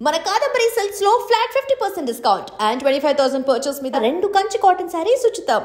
మన కాదంబరి సిల్క్స్ లో flat 50% discount and 25,000 purchase మీద 2 కంచి కాటన్ సారీస్ ఉచితం.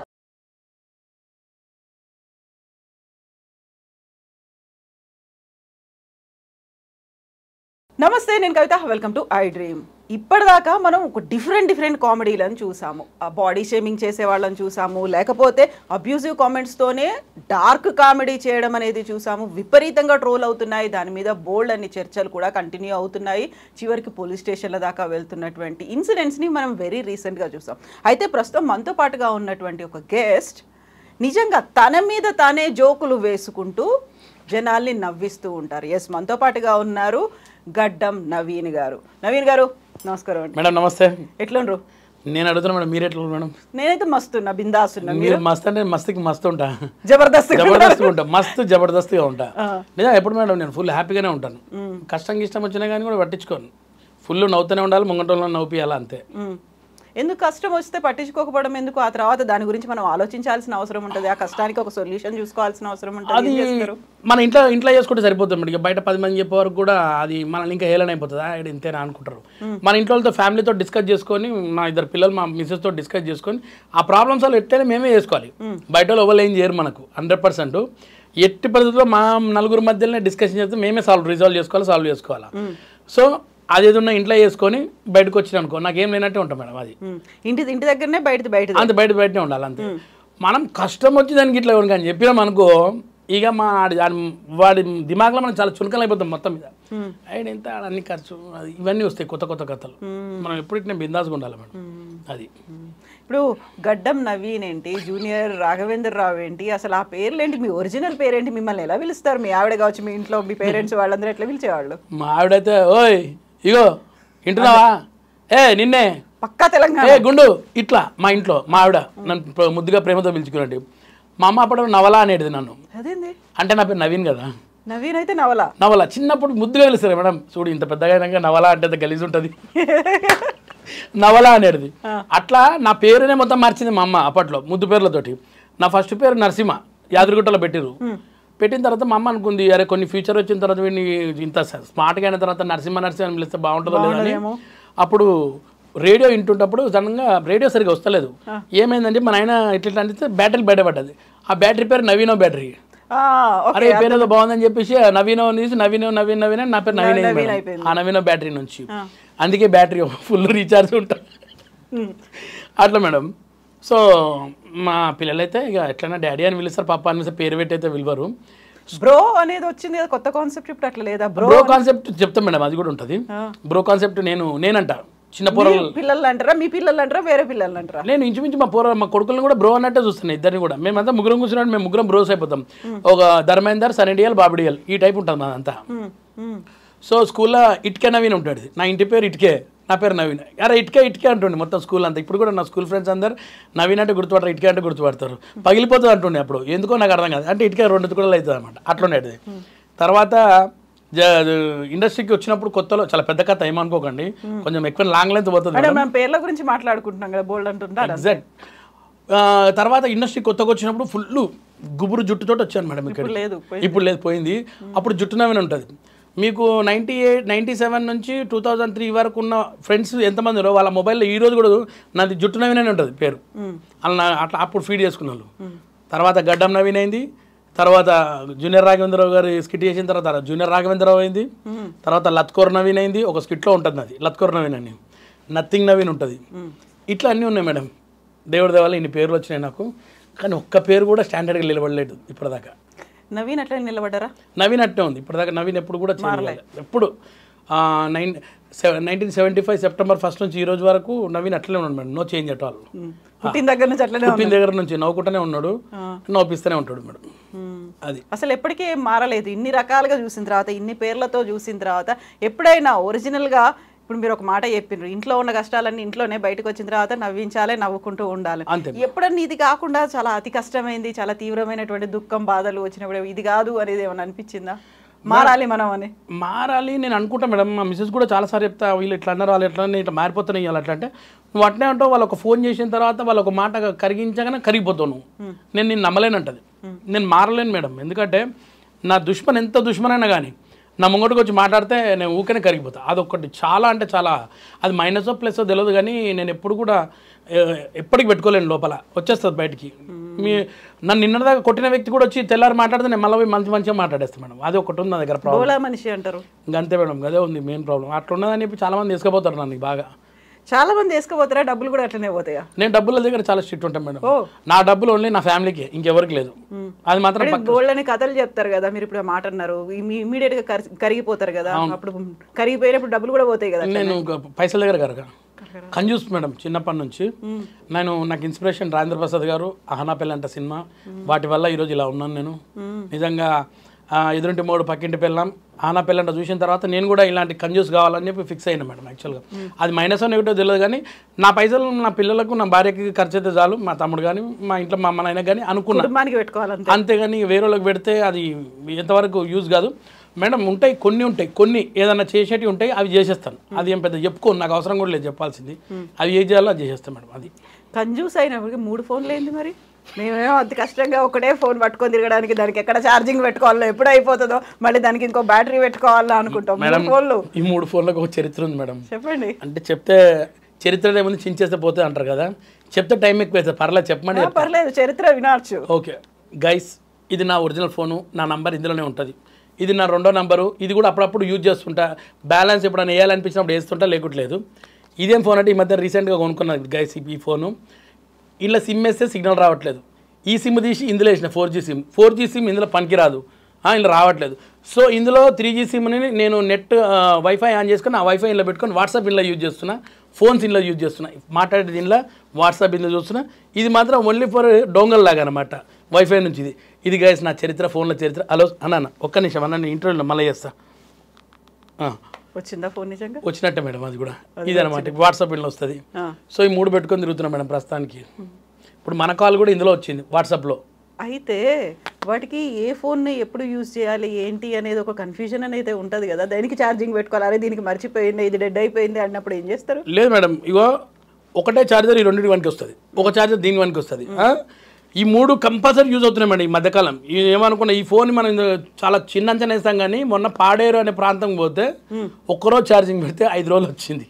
నమస్తే, నేను Kavitha. Welcome to iDream. ఇప్పటిదాకా మనం ఒక డిఫరెంట్ కామెడీలను చూసాము. ఆ బాడీ షేమింగ్ చేసే వాళ్ళని చూసాము, లేకపోతే అబ్యూజివ్ కామెంట్స్తోనే డార్క్ కామెడీ చేయడం అనేది చూసాము. విపరీతంగా ట్రోల్ అవుతున్నాయి, దాని మీద బోల్డ్ అన్ని చర్చలు కూడా కంటిన్యూ అవుతున్నాయి. చివరికి పోలీస్ స్టేషన్ల దాకా వెళ్తున్నటువంటి ఇన్సిడెంట్స్ని మనం వెరీ రీసెంట్గా చూసాం. అయితే ప్రస్తుతం మనతో పాటుగా ఉన్నటువంటి ఒక గెస్ట్ నిజంగా తన మీద తానే జోకులు వేసుకుంటూ జనాల్ని నవ్విస్తూ ఉంటారు. ఎస్, మనతో పాటుగా ఉన్నారు గడ్డం నవీన్ గారు. నవీన్ గారు నమస్కారం అండి. మేడం నమస్తే. ఎట్లుండ్రు? నేను అడుగుతున్నా మేడం, మీరు ఎట్లా మేడం? నేనైతే మస్తున్నా, బిందాస్తున్నా. మీరు మస్తు అంటే మస్తుకి మస్తు ఉంటా, జబర్దస్త్ ఉంటా, మస్తు జబర్దస్త్గా ఉంటా. నిజంగా ఎప్పుడు మేడం నేను ఫుల్ హ్యాపీగానే ఉంటాను. కష్టంగా ఇష్టం వచ్చినా కానీ కూడా పట్టించుకోను. ఫుల్ నవ్వుతూనే ఉండాలి, ముంగటంలో నవ్వుపియాలి అంతే. ఎందుకు కష్టం వస్తే పట్టించుకోకపోవడం ఎందుకు? ఆ తర్వాత దాని గురించి మనం ఆలోచించాల్సిన అవసరం ఉంటుంది. ఆ కష్టానికి ఒక సొల్యూషన్ చూసుకోవాల్సిన అవసరం ఉంటుంది. అది మన ఇంట్లో చేసుకుంటే సరిపోతుంది. ఇక బయట 10 మంది చెప్పే వరకు కూడా అది మనల్ని ఇంకా హేళన అయిపోతుంది. ఇక్కడ ఇంతేనా అనుకుంటారు. మన ఇంట్లో ఫ్యామిలీతో డిస్కస్ చేసుకొని, మా 2 పిల్లలు మా మిస్సెస్తో డిస్కస్ చేసుకొని ఆ ప్రాబ్లమ్స్ వాళ్ళు ఎట్లయినా మేమే చేసుకోవాలి. బయట వాళ్ళు ఎవరు ఏం చేయరు మనకు 100%. ఎట్టి పరిస్థితుల్లో మా 4 మధ్యలోనే డిస్కషన్ చేస్తే మేమే సాల్వ్ చేసుకోవాలి. సో అది ఏదన్నా ఇంట్లో వేసుకొని బయటకు వచ్చిన అనుకో నాకేం లేనట్టే ఉంటాం మేడం. అది ఇంటి దగ్గరనే అంతే బయటనే ఉండాలి అంతే. మనం కష్టం వచ్చి దానికి ఇట్లా కానీ చెప్పినాం అనుకో, ఇక వాడి దిమాగ్లో మనం చాలా చులకలు అయిపోతాం మొత్తం మీద. అయినా ఎంత అన్ని ఖర్చు అది ఇవన్నీ వస్తాయి, కొత్త కథలు. మనం ఎప్పుడు ఇట్లా బిందాస్గా ఉండాలి మేడం. అది ఇప్పుడు గడ్డం నవీన్ ఏంటి, జూనియర్ రాఘవేంద్ర రావు ఏంటి, అసలు ఆ పేర్లు ఏంటి? మీ ఒరిజినల్ పేరేంటి? మిమ్మల్ని ఎలా పిలుస్తారు? మీ ఆవిడ కావచ్చు, మీ ఇంట్లో మీ పేరెంట్స్ వాళ్ళందరూ ఎట్లా పిలిచేవాళ్ళు? మా ఆవిడైతే ఓయ్ ఇగో వింటున్నావా, నిన్నే పక్కా తెలంగాణ గుండు ఇట్లా. మా ఇంట్లో మా ఆవిడ నన్ను ముద్దుగా ప్రేమతో పిలుచుకున్నట్టు. మా అమ్మ అప్పుడు నవలా అనేది నన్ను. అదేంది అంటే నా పేరు నవీన్ కదా. నవీన్ అయితే నవల చిన్నప్పుడు ముద్దుగా పిలుస్తారు మేడం. చూడు ఇంత పెద్దగా అయినాక నవలా అంటే గలీజ్ ఉంటుంది. నవలా అనేది అట్లా నా పేరునే మొత్తం మార్చింది మా అమ్మ అప్పట్లో ముద్దు పేర్లతోటి. నా ఫస్ట్ పేరు నరసింహ, యాదగిరిగుట్టలో పెట్టిన తర్వాత మా అమ్మ అనుకుంది, అరే కొన్ని ఫ్యూచర్ వచ్చిన తర్వాత వీడిని ఇంత స్మార్ట్గా అయిన తర్వాత నరసింహ అని పిలిస్తే బాగుంటుందో లేదని. అప్పుడు రేడియో వింటుంటప్పుడు సడన్గా రేడియో సరిగ్గా వస్తలేదు. ఏమైందంటే మన ఆయన ఇట్లా అంటే బ్యాటరీ బయటపడ్డది. ఆ బ్యాటరీ పేరు నవీనో బ్యాటరీ. అరే పేరు ఏదో బాగుందని చెప్పేసి నవీనో తీసి నవీన్ నా పేరు నవీన్ అయిపోయింది. ఆ నవీనో బ్యాటరీ నుంచి. అందుకే బ్యాటరీ ఫుల్ రీఛార్జ్ ఉంటుంది అట్లా మేడం. సో మా పిల్లలైతే ఇక ఎట్లైనా డాడీ అని పిలుస్తారు, పాప అని పేరు పెట్టి అయితే పిలవరు. బ్రో అనేది వచ్చింది కదా కొత్త కాన్సెప్ట్. ఇప్పుడు అట్లా లేదా? బ్రో కాన్సెప్ట్ చెప్తాం మేడం, అది కూడా ఉంటుంది. బ్రో కాన్సెప్ట్ నేనంట చిన్న పిల్లలు అంటారా, మీ పిల్లలు అంటారా, వేరే పిల్లలు అంటారా? నేను ఇంచుమించు మా కొడుకులను కూడా బ్రో అన్నట్టే చూస్తున్నాను. ఇద్దరిని కూడా మేమంతా ముగ్గురం కూర్చున్నట్టు మేము ముగ్గురం బ్రోస్ అయిపోతాం. ఒక ధర్మేందర్, సనిడియల్, బాబిడియల్ ఈ టైప్ ఉంటుంది మాదంతా. సో స్కూల్లో ఇటుకే నవీన్ ఉంటాడు. నా ఇంటి పేరు ఇటుకే, నా పేరు నవీన్. అరే ఇటుకే అంటుండే మొత్తం స్కూల్ అంతా. ఇప్పుడు కూడా నా స్కూల్ ఫ్రెండ్స్ అందరు నవీన్ అంటే గుర్తుపడతారు, ఇటుకే అంటే గుర్తుపడతారు. పగిలిపోతుంది అంటుండే అప్పుడు, ఎందుకో నాకు అర్థం కాదు. అంటే ఇటుకే 2 తుకడలు అవుతుంది అనమాట. అట్లుండేది. తర్వాత ఇండస్ట్రీకి వచ్చినప్పుడు కొత్తలో చాలా పెద్ద కథ ఏమనుకోకండి, కొంచెం ఎక్కువ లాంగ్ లెంత్ పోతుంది. పేర్ల గురించి మాట్లాడుకుంటున్నాం కదా, బోల్డ్ అంటుంటారు. ఎగ్జాక్ట్. తర్వాత ఇండస్ట్రీ కొత్తగా వచ్చినప్పుడు ఫుల్ గుబురు జుట్టుతో వచ్చాను మేడం. ఇక్కడ ఇప్పుడు లేదు, పోయింది. అప్పుడు జుట్టు నవీన్ ఉంటుంది. మీకు 97 నుంచి 2003 వరకు ఉన్న ఫ్రెండ్స్ ఎంతమంది ఉన్నారో వాళ్ళ మొబైల్లో ఈ రోజు కూడా నాది జుట్టు నవీన్ అని ఉంటుంది పేరు. అలా అట్లా అప్పుడు ఫీడ్ చేసుకున్న వాళ్ళు. తర్వాత గడ్డం నవీన్ అయింది. తర్వాత జూనియర్ రాఘవేంద్రరావు గారు స్కిట్ చేసిన తర్వాత జూనియర్ రాఘవేంద్రరావు అయింది. తర్వాత లత్కోర్ నవీన్ అయింది. ఒక స్కిట్లో ఉంటుంది అది లత్కోర్ నవీన్ అని. నథింగ్ నవీన్ ఉంటుంది. ఇట్లా అన్నీ ఉన్నాయి మేడం. దేవుడి దేవాల ఇన్ని పేర్లు వచ్చినాయి నాకు, కానీ ఒక్క పేరు కూడా స్టాండర్డ్గా నిలబడలేదు ఇప్పటిదాకా. నవీన్ అట్లా నిలబడ్డారా? నవీన్ అట్టే ఉంది ఇప్పటిదాకా. నవీన్ ఎప్పుడు కూడా చేయలేదు. ఎప్పుడు 1975 సెప్టెంబర్ 1 నుంచి ఈ రోజు వరకు నవీన్ అట్లనే ఉన్నాడు madam. No change at all. పుట్టిన దగ్గర నుంచి నవ్వుకుంటూనే ఉన్నాడు, నవ్విస్తూనే ఉంటాడు మేడం. అది అసలు ఎప్పటికీ మారలేదు. ఇన్ని రకాలుగా చూసిన తర్వాత, ఇన్ని పేర్లతో చూసిన తర్వాత ఎప్పుడైనా ఒరిజినల్గా ఇప్పుడు మీరు ఒక మాట చెప్పినారు, ఇంట్లో ఉన్న కష్టాలన్నీ ఇంట్లోనే, బయటకు వచ్చిన తర్వాత నవ్వించాలి, నవ్వుకుంటూ ఉండాలి. ఎప్పుడన్నా ఇది కాకుండా చాలా అతి కష్టమైంది, చాలా తీవ్రమైనటువంటి దుఃఖం, బాధలు వచ్చినప్పుడు ఇది కాదు అనేది ఏమైనా అనిపించిందా? మారాలి మనం అని. మారాలి నేను అనుకుంటా మేడం. మా మిస్సెస్ కూడా చాలాసార్లు చెప్తా, వీళ్ళు ఇట్లా అన్నారు, వాళ్ళు ఎట్లా ఇట్లా మారిపోతున్నాయి ఇవ్వాలి అట్లా అంటే. నువ్వు అట్నే అంటావు, వాళ్ళు ఒక ఫోన్ చేసిన తర్వాత వాళ్ళు ఒక మాట కరిగించగానే కరిగిపోతావు నువ్వు. నేను నమ్మలేనంటది. నేను మారలేను మేడం. ఎందుకంటే నా దుష్మన్ ఎంత దుష్మన్ అయినా కానీ నా ముంగటికి వచ్చి మాట్లాడితే నేను ఊకనే కరిగిపోతా. అదొకటి చాలా అంటే చాలా, అది మైనస్ ప్లస్ తెలియదు కానీ నేను ఎప్పుడు కూడా ఎప్పటికి పెట్టుకోలేను, లోపల వచ్చేస్తుంది బయటికి. నన్ను నిన్నదాకా కొట్టిన వ్యక్తి కూడా వచ్చి తెల్లారి మాట్లాడితే నేను మళ్ళీ మంచిగా మాట్లాడేస్తాను మేడం. అది ఒకటి ఉంది నా దగ్గర ప్రాబ్లం. మనిషి అంటారు అంతే మేడం, అదే ఉంది మెయిన్ ప్రాబ్లం. అట్లా ఉన్నదని చెప్పి చాలా మంది తీసుకుపోతారు నన్ను బాగా. చాలా మంది వేసుకోపోతారా? డబ్బులు కూడా అట్లనే పోతాయా? నేను డబ్బుల దగ్గర చాలా స్ట్రిక్ట్ ఉంటాను మేడం. నా డబ్బులు ఓన్లీ నా ఫ్యామిలీకి, ఇంకెవరికి లేదు. అది మాత్రం గోల్డ్ కథలు చెప్తారు కదా మీరు, ఇప్పుడు మాట అన్నారు, ఇమీడియట్ గా కరిగిపోతారు కదా, అప్పుడు కరిగిపోయినప్పుడు డబ్బులు కూడా పోతాయి కదా. నేను పైసల దగ్గర కరగా కంజూస్ మేడం చిన్నప్పటి నుంచి. నాకు ఇన్స్పిరేషన్ రాజేంద్ర ప్రసాద్ గారు, అహనా పెళ్ళంట సినిమా, వాటి వల్ల ఈరోజు ఇలా ఉన్నాను నేను. నిజంగా ఎదురింటి మూడు పక్కింటి పెళ్ళాం, ఆనా పెళ్ళంట చూసిన తర్వాత నేను కూడా ఇలాంటి కంజూస్ కావాలని చెప్పి ఫిక్స్ అయినా మేడం. యాక్చువల్గా అది మైనస్ అని ఒకటో తెలియదు కానీ నా పైసలు నా పిల్లలకు నా భార్యకి ఖర్చు అయితే చాలు, మా తమ్ముడు కానీ మా ఇంట్లో మా అమ్మ నాయన కానీ అనుకున్నాను పెట్టుకోవాలి. అంతేగాని వేరే వాళ్ళకి పెడితే అది ఎంతవరకు యూజ్ కాదు మేడం. ఉంటాయి కొన్ని ఏదైనా చేసేటివి ఉంటాయి, అవి చేసేస్తాను. అది ఏం పెద్ద చెప్పుకోను, నాకు అవసరం కూడా లేదు చెప్పాల్సింది. అవి ఏం చేయాలో అది చేసేస్తాను మేడం. అది కంజూస్ అయినప్పటికీ 3 ఫోన్లు ఏంటి మరి? మేమేమో అతి కష్టంగా ఒకటే ఫోన్ పట్టుకొని తిరగడానికి, దానికి ఎక్కడ ఛార్జింగ్ పెట్టుకోవాలో, ఎప్పుడు అయిపోతుందో, మళ్ళీ దానికి ఇంకో బ్యాటరీ పెట్టుకోవాలా అనుకుంటాం. మేడం ఫోన్లు, ఈ 3 ఫోన్లకు ఒక చరిత్ర ఉంది మేడం. చెప్పండి. అంటే చెప్తే చరిత్ర ఏముంది, చించేస్తే పోతే అంటారు కదా, చెప్తే టైం ఎక్కువ అవుతుంది. పర్లేదు చెప్పమని. పర్లేదు, చరిత్ర వినవచ్చు. ఓకే గైస్, ఇది నా ఒరిజినల్ ఫోను, నా నంబర్ ఇందులోనే ఉంటుంది. ఇది నా 2వ నంబరు. ఇది కూడా అప్పుడప్పుడు యూజ్ చేస్తుంటా, బ్యాలెన్స్ ఎప్పుడైనా వేయాలనిపించినప్పుడు వేస్తుంటా, లేకుంటలేదు. ఇదేం ఫోన్ అంటే ఈ మధ్య రీసెంట్గా కొనుక్కున్నది గైస్ ఈ ఫోను. ఇలా సిమ్ వేస్తే సిగ్నల్ రావట్లేదు. ఈ సిమ్ తీసి ఇందులో వేసిన 4G సిమ్ ఇందులో పనికిరాదు, ఇందులో రావట్లేదు. సో ఇందులో 3G సిమ్ని నేను నెట్ వైఫై ఆన్ చేసుకుని ఆ వైఫై ఇంట్లో పెట్టుకొని వాట్సాప్ ఇంట్లో యూజ్ చేస్తున్నా, ఫోన్స్ ఇంట్లో యూజ్ చేస్తున్నా, మాట్లాడేది ఇంట్లో వాట్సాప్ ఇంట్లో చూస్తున్నా. ఇది మాత్రం ఓన్లీ ఫర్ డోంగల్ లాగా అనమాట, వైఫై నుంచి. ఇది గైస్ నా చరిత్ర, ఫోన్ల చరిత్ర. హలో అన్న ఒక్క నిమిషం అన్న, నేను ఇంటర్వ్యూలో మళ్ళీ చేస్తా. వచ్చిందా ఫోన్? నిజంగా వచ్చినట్టే మేడం. అది కూడా ఇది అనమాట, వాట్సాప్ ఇంట్లో వస్తుంది. సో ఈ 3 పెట్టుకొని తిరుగుతున్నా మేడం ప్రస్తుతానికి. ఇప్పుడు మన కాల్ కూడా ఇందులో వచ్చింది వాట్సాప్లో. అయితే వాటికి ఏ ఫోన్ని ఎప్పుడు యూజ్ చేయాలి ఏంటి అనేది ఒక కన్ఫ్యూజన్ అనేది ఉంటుంది కదా, దానికి ఛార్జింగ్ పెట్టుకోవాలి, అరే దీనికి మర్చిపోయింది, ఇది డెడ్ అయిపోయింది అన్నప్పుడు ఏం చేస్తారు? లేదు మేడం, ఇగో ఒకటే ఛార్జర్ ఈ 2 వానికి వస్తుంది, ఒక ఛార్జర్ దీని వానికి వస్తుంది. ఈ 3 కంపల్సరీ యూజ్ అవుతున్నాయి మేడం ఈ మధ్యకాలం. ఏమనుకున్నా ఈ ఫోన్ మనం చాలా చిన్న అంచనా వేస్తాం కానీ మొన్న పాడేరు అనే ప్రాంతం పోతే ఒక్కరోజు ఛార్జింగ్ పెడితే 5 రోజులు వచ్చింది.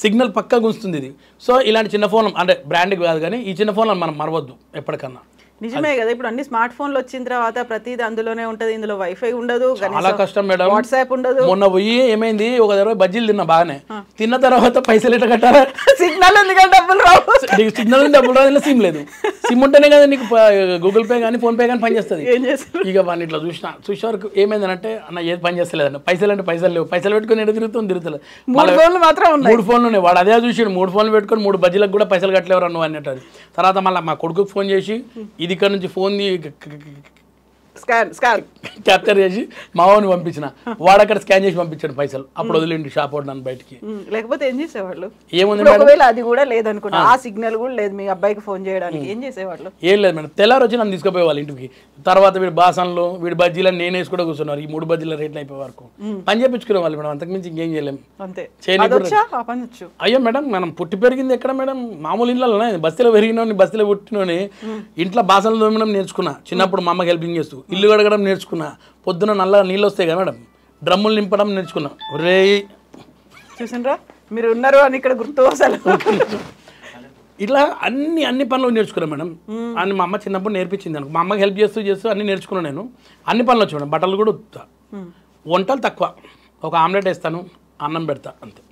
సిగ్నల్ పక్కా గుంస్తుంది ఇది. సో ఇలాంటి చిన్న ఫోన్ అంటే బ్రాండ్ కాదు కానీ ఈ చిన్న ఫోన్ మనం మరవద్దు ఎప్పటికన్నా. నిజమే కదా, ఇప్పుడు అన్ని స్మార్ట్ ఫోన్లు వచ్చిన తర్వాత ప్రతిదీ అందులోనే ఉంటది, ఇందులో వైఫై ఉండదు, చాలా కష్టం మేడం, వాట్సాప్ ఉండదు. మొన్న పోయి ఏమైంది, ఒక దగ్గర బజ్జీలు తిన్నా బాగానే, తిన్న తర్వాత పైసలు ఎట్లా కట్టారా? సిగ్నల్ ఎందుకంటే డబ్బులు రావు, సిగ్నల్ డబ్బులు రాదు, సిమ్ లేదు. సిమ్ ఉంటేనే కదా నీకు గూగుల్ పే కానీ ఫోన్ పే కానీ పనిచేస్తుంది. ఇక వాడిని ఇట్లా చూసే వరకు ఏమైందంటే అన్న ఏది పని చేస్తలేదన్న, పైసలు అంటే పైసలు లేవు, పైసలు పెట్టుకుని ఎటు తిరుగుతలేదు. 3 ఫోన్లు మాత్రం ఉన్నాయి, 3 ఫోన్లు ఉన్నాయి. వాడు అదే చూసాడు, 3 ఫోన్లు పెట్టుకొని 3 బజ్జీలకు కూడా పైసలు కట్టలేవరు నువ్వు అన్నట్టు. తర్వాత మళ్ళీ మా కొడుకుకి ఫోన్ చేసి ఇది ఇక్కడ నుంచి ఫోన్ క్యాప్చర్ చేసి మా వాడిని పంపించిన, వాడు అక్కడ స్కాన్ చేసి పంపించాడు పైసలు. అప్పుడు వదిలేండి షాప్ వాడు నన్ను బయటికి. లేకపోతే ఏం చేసేవాళ్ళు? ఏముంది ఒకవేళ అది కూడా లేదనుకున్నా, ఆ సిగ్నల్ కూడా లేదు మీ అబ్బాయికి ఫోన్ చేయడానికి, ఏం చేసేవాళ్ళు? ఏం లేదు మేడం, తెల్లారు వచ్చి నన్ను తీసుకుపోయే వాళ్ళు ఇంటికి. తర్వాత వీడి బాసన్లు వీడి బజ్జీలు నేను వేసి కూడా కూర్చున్నారు. ఈ 3 బజ్జీల రేట్లు అయిపోయే వరకు పని చేయించుకునే వాళ్ళు మేడం, అంతకుమించి ఇంకేం చేయలేము. అంతే. అయ్యో మేడం, మనం పుట్టి పెరిగింది ఎక్కడ మేడం? మామూలు ఇళ్ళలోనే, బస్తీలో పెరిగినోని బస్తీలో పుట్టినోని. ఇంట్లో బాసనలు తోమడం నేర్చుకున్నా చిన్నప్పుడు, మా అమ్మకి హెల్పింగ్ చేస్తూ. ఇల్లు కడగడం నేర్చుకున్నా, పొద్దున నల్ల నీళ్ళు వస్తాయి కదా మేడం, డ్రమ్ములు నింపడం నేర్చుకున్నా. రే చూసినరా మీరు ఉన్నారు అని ఇక్కడ గుర్తు అసలు. ఇట్లా అన్ని పనులు నేర్చుకున్నాను మేడం. అని మా అమ్మ చిన్నప్పుడు నేర్పించింది అనుకో. మా అమ్మకి హెల్ప్ చేస్తూ అన్ని నేర్చుకున్నాను నేను. అన్ని పనులు వచ్చు మేడం, బట్టలు కూడా ఉత్తా. వంటలు తక్కువ, ఒక ఆమ్లెట్ వేస్తాను, అన్నం పెడతా, అంతే.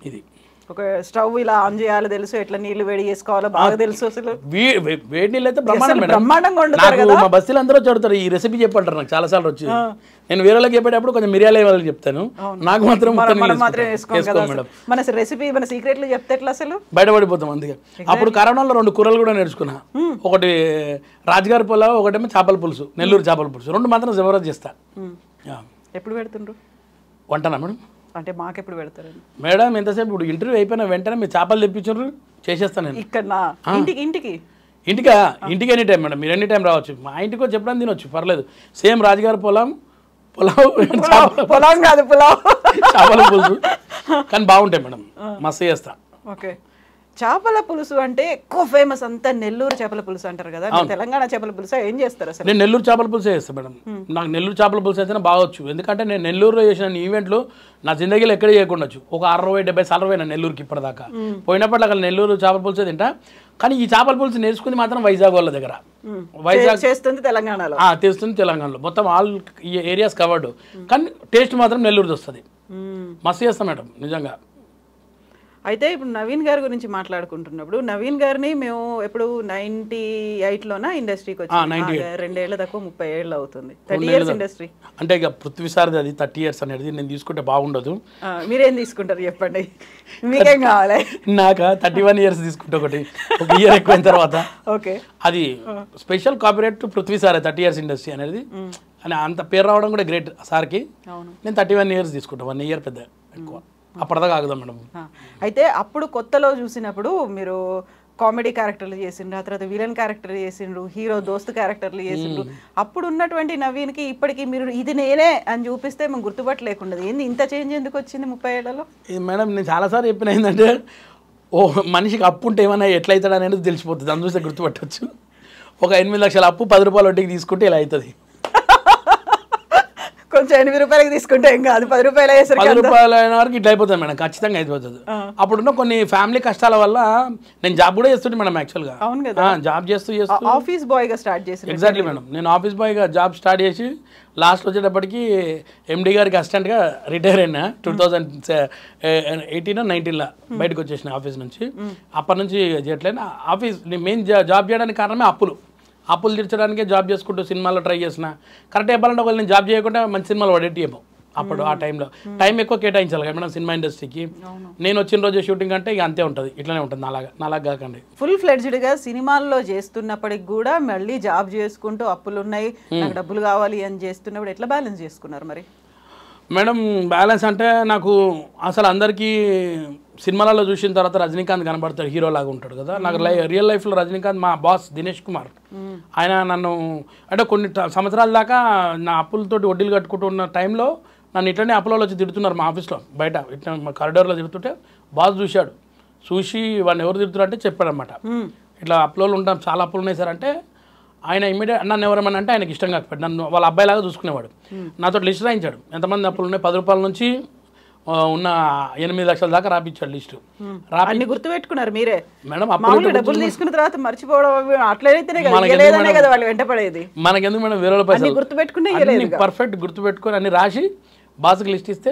ఇది ఒక స్టవ్ ఇలా ఆన్ చేయాలో తెలుసు, ఎట్లా నీళ్లు వేడి చేసుకోవాలో బాగా తెలుసు. అసలు వేడి నీళ్ళు అయితే బ్రహ్మాండంగా వండుతారు కదా. మా బస్తీలు అందరూ చదువుతారు, ఈ రెసిపీ చెప్పంటారు నాకు చాలా సార్లు వచ్చి. నేను వేరే వాళ్ళకి చెప్పేటప్పుడు కొంచెం మిరియాలు వాళ్ళకి చెప్తాను, నాకు మాత్రం మేడం. మన రెసిపీ మన సీక్రెట్లు చెప్తే ఎట్లా అసలు బయటపడిపోతాం. అందుకే అప్పుడు కరోనాలో 2 కూరలు కూడా నేర్చుకున్నా. ఒకటి రాజుగారి పులావ్, ఒకటేమో చేపల పులుసు, నెల్లూరు చేపల పులుసు. 2 మాత్రం జబర్దస్త్ చేస్తా. ఎప్పుడు పెడుతుండ్రు వంటనా మేడం? అంటే మాకెప్పుడు పెడతారు మేడం? ఎంతసేపు ఇప్పుడు ఇంటర్వ్యూ అయిపోయిన వెంటనే మీరు చేపలు తెప్పించారు, చేసేస్తాను నేను. ఇక్కడ ఇంటికి ఎనీ టైం మేడం, మీరు ఎనీ టైం రావచ్చు. మా ఇంటికి వచ్చి చెప్పడం తినొచ్చు, పర్లేదు. సేమ్ రాజుగారి పులావ్ కాదు, పులావ్ చేపల పులుసు కానీ బాగుంటాయి మేడం, మస్తు చేస్తా. ఓకే, చేపల పులుసు అంటే ఎక్కువ ఫేమస్ అంతా నెల్లూరు చేపల పులుసు అంటారు కదా, తెలంగాణ చేపల పులుసు ఏం చేస్తారు అసలు? నేను నెల్లూరు చేపల పులుసే చేస్తాను మేడం. నాకు నెల్లూరు చేపల పులుసు అయితే బాగొచ్చు. ఎందుకంటే నేను నెల్లూరులో చేసిన ఈవెంట్లు నా జిందగీలో ఎక్కడ చేయకుండొచ్చు. ఒక 60-70 సార్లు పోయినా నెల్లూరుకి ఇప్పటిదాకా. పోయినప్పుడు అక్కడ నెల్లూరు చేపల పులుసే తింటా. కానీ ఈ చేపల పులుసు నేర్చుకుంది మాత్రం వైజాగ్ వాళ్ళ దగ్గర. వైజాగ్ చేస్తుంది తెలంగాణలో, తెస్తుంది తెలంగాణలో, మొత్తం ఆల్ ఏరియాస్ కవర్డ్. కానీ టేస్ట్ మాత్రం నెల్లూరుది వస్తుంది. మస్తు చేస్తాం మేడం నిజంగా. అయితే ఇప్పుడు నవీన్ గారి గురించి మాట్లాడుకుంటున్నప్పుడు, నవీన్ గారిని మేము ఎప్పుడు 98లోనా ఇండస్ట్రీకి వచ్చి 2 ఏళ్ళ తక్కువ 30 ఏళ్ళు అవుతుంది. 30 ఇయర్స్ ఇండస్ట్రీ అంటే ఇక పృథ్వీ సార్ది అది 30 ఇయర్స్ అనేది నేను తీసుకుంటే బాగుండదు. మీరేం తీసుకుంటారు చెప్పండి, మీకేం కావాలి? నాకు 31 ఇయర్స్ తీసుకుంటే ఒక ఇయర్ ఎక్కువైన తర్వాత ఓకే, అది special copyright Prithvi sir 30 years industry అనేది అని అంత పేరు రావడం కూడా గ్రేట్ సార్కి. నేను 31 ఇయర్స్ తీసుకుంటా, 1 ఇయర్ పెద్ద ఎక్కువ. అప్పటిదాకా ఆగుదాం మేడం. అయితే అప్పుడు కొత్తలో చూసినప్పుడు మీరు కామెడీ క్యారెక్టర్లు చేసిండ్రు, ఆ తర్వాత విలన్ క్యారెక్టర్ చేసిండ్రు, హీరో దోస్తు క్యారెక్టర్లు చేసిండ్రు. అప్పుడు ఉన్నటువంటి నవీన్కి ఇప్పటికి మీరు ఇది నేనే అని చూపిస్తే మేము గుర్తుపట్టలేకుండా ఏంది ఇంత చేంజ్ ఎందుకు వచ్చింది 30 ఏళ్లలో? మేడం నేను చాలాసార్లు చెప్పిన ఏంటంటే, మనిషికి అప్పు ఉంటే ఏమైనా ఎట్లయితాడు అనేది తెలిసిపోతుంది. దాని చూస్తే గుర్తుపట్టవచ్చు. ఒక 8 లక్షల అప్పు 10 రూపాయల వడ్డీకి తీసుకుంటే ఇలా అవుతుంది. కొంచెం 8 రూపాయలకి తీసుకుంటే ఏం కాదు, 10 రూపాయలు 10 రూపాయలు అయిన వరకు ఇట్లా అయిపోతుంది మేడం, ఖచ్చితంగా అయిపోతుంది. అప్పుడున్న కొన్ని ఫ్యామిలీ కష్టాల వల్ల నేను జాబ్ కూడా చేస్తుంటే మేడం. యాక్చువల్గా అవును కదా, జాబ్ చేస్తూ ఆఫీస్ బాయ్గా స్టార్ట్ చేసి. ఎగ్జాక్ట్లీ మేడం, నేను ఆఫీస్ బాయ్గా జాబ్ స్టార్ట్ చేసి లాస్ట్ వచ్చేటప్పటికి ఎండి గారికి అసిస్టెంట్గా రిటైర్ అయినా 2018-19లో బయటకు వచ్చేసిన ఆఫీస్ నుంచి. అప్పటి నుంచి చేయట్లేదు ఆఫీస్. మెయిన్ జాబ్ చేయడానికి కారణమే అప్పులు తీర్చడానికే జాబ్ చేసుకుంటూ సినిమాలో ట్రై చేసిన. కరెక్ట్ చెప్పాలంటే ఒకవేళ నేను జాబ్ చేయకుండా మంచి సినిమాలు పడేటియేమో. అప్పుడు ఆ టైంలో టైం ఎక్కువ కేటాయించాలి కదా మేడం సినిమా ఇండస్ట్రీకి. నేను వచ్చిన రోజు షూటింగ్ అంటే ఇక అంతే ఉంటుంది, ఇట్లానే ఉంటుంది. నాలాగా కాకండి. ఫుల్ ఫ్లెడ్జ్డ్గా సినిమాల్లో చేస్తున్నప్పటికి కూడా మళ్ళీ జాబ్ చేసుకుంటూ అప్పులు ఉన్నాయి, నాకు డబ్బులు కావాలి అని చేస్తున్నప్పుడు ఎట్లా బ్యాలెన్స్ చేసుకున్నారు మరి? మేడం బ్యాలెన్స్ అంటే నాకు అసలు అందరికీ సినిమాలలో చూసిన తర్వాత రజనీకాంత్ కనబడతాడు, హీరో లాగా ఉంటాడు కదా. నాకు రియల్ లైఫ్లో రజనీకాంత్ మా బాస్ దినేష్ కుమార్. ఆయన నన్ను అంటే కొన్ని సంవత్సరాల దాకా నా అప్పులతోటి వడ్డీలు కట్టుకుంటున్న టైంలో నన్ను ఇట్లనే అప్పులలో వచ్చి తిడుతున్నారు మా ఆఫీస్లో. బయట ఇట్లా మా కారిడార్లో తిడుతుంటే బాస్ చూసి వాడిని ఎవరు తిడుతున్నారు అంటే చెప్పాడనమాట, ఇట్లా అప్పులలో ఉంటాం, చాలా అప్పులు ఉన్నాయి సార్ అంటే. ఆయన ఇమ్మీడియట్ నన్ను ఎవరమని అంటే ఆయనకి ఇష్టం కాకపోయాడు, నన్ను వాళ్ళ అబ్బాయిలాగా చూసుకునేవాడు. నాతో లిస్ట్ రాయించాడు, ఎంతమంది అప్పులు ఉన్నాయి, 10 రూపాయల నుంచి ఉన్న 8 లక్షల దాకా రాపించాడు లిస్టు. అన్ని గుర్తుపెట్టుకున్నారు మీరే మేడం? అప్పుడు డబ్బులు తీసుకున్న తర్వాత మర్చిపోవడం అట్లయితేనే కదా వాళ్ళు వెంటపడేది. మనకెందుకు మేడం వేరే వాళ్ళ పైసలు గుర్తుపెట్టుకునే పర్ఫెక్ట్ గుర్తుపెట్టుకొని అన్ని రాసి బాస్కి లిస్ట్ ఇస్తే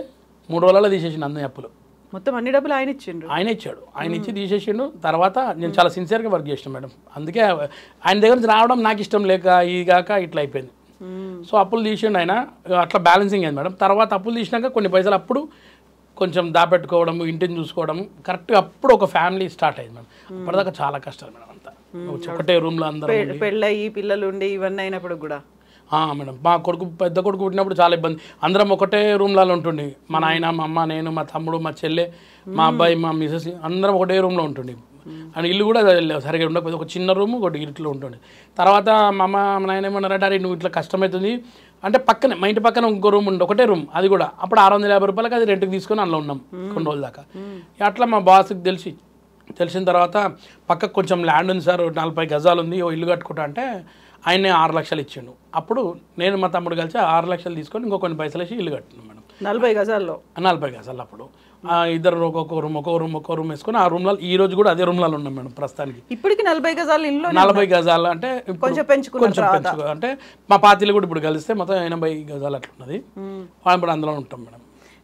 3 రోజులలో తీసేసిండు అన్ని అప్పులు. మొత్తం అన్ని డబ్బులు ఆయన ఇచ్చిండు, ఆయన ఇచ్చి తీసేసిండు. తర్వాత నేను చాలా సిన్సియర్గా వర్క్ చేసిన మేడం. అందుకే ఆయన దగ్గర నుంచి రావడం నాకు ఇష్టం లేక ఇదిగాక ఇట్లా అయిపోయింది. సో అప్పులు తీసిండు ఆయన, అట్లా బ్యాలెన్సింగ్ అయింది మేడం. తర్వాత అప్పులు తీసినాక కొన్ని పైసలు అప్పుడు కొంచెం దాపెట్టుకోవడం, ఇంటిని చూసుకోవడం, కరెక్ట్గా అప్పుడు ఒక ఫ్యామిలీ స్టార్ట్ అయింది మేడం. అప్పటిదాకా చాలా కష్టాలు మేడం. అంతా ఒకటే రూమ్లో అందరూ పెళ్ళయి పిల్లలు ఉండి ఇవన్నీ అయినప్పుడు కూడా మేడం. మా పెద్ద కొడుకు పుట్టినప్పుడు చాలా ఇబ్బంది. అందరం ఒకటే రూమ్లలో ఉంటుండే, మా నాయన, మా అమ్మ, నేను, మా తమ్ముడు, మా చెల్లె, మా అబ్బాయి, మా మిసెస్ అందరం ఒకటే రూమ్లో ఉంటుండే. అండ్ ఇల్లు కూడా సరిగ్గా ఉండకపోతే ఒక చిన్న రూమ్ ఒకటి ఇట్లో ఉంటుండే. తర్వాత మా అమ్మ మా నాయన ఏమన్నారంటే, అరే నువ్వు ఇట్లా కష్టమవుతుంది అంటే పక్కనే మా ఇంటి పక్కన ఇంకో రూమ్ ఉండే, ఒకటే రూమ్ అది కూడా. అప్పుడు 650 రూపాయలకి అది రెంట్కి తీసుకొని అందులో ఉన్నాం కొన్ని రోజుల దాకా. అట్లా మా బాస్కి తెలిసిన తర్వాత పక్కకు కొంచెం ల్యాండ్ ఉంది సార్, 40 గజాలు ఉంది, ఓ ఇల్లు కట్టుకుంటా అంటే ఆయనే 6 లక్షలు ఇచ్చిండు. అప్పుడు నేను మా తమ్ముడు కలిసి 6 లక్షలు తీసుకొని ఇంకో కొన్ని పైసలు వేసి ఇల్లు కట్టినాం మేడం. 40 గజాల్లో 40 గజాలు. అప్పుడు ఇద్దరు ఒక్కొక్క రూమ్ వేసుకొని ఆ రూమ్లో ఈ రోజు కూడా అదే రూమ్లలో ఉన్నాం మేడం ప్రస్తుతానికి. ఇప్పటికి 40 గజాలు ఇల్లు. 40 గజాలు అంటే కొంచెం పెంచుకో అంటే మా పార్టీలు కూడా ఇప్పుడు కలిస్తే మొత్తం 80 గజాలు అట్లున్నది. ఇప్పుడు అందులో ఉంటాం మేడం.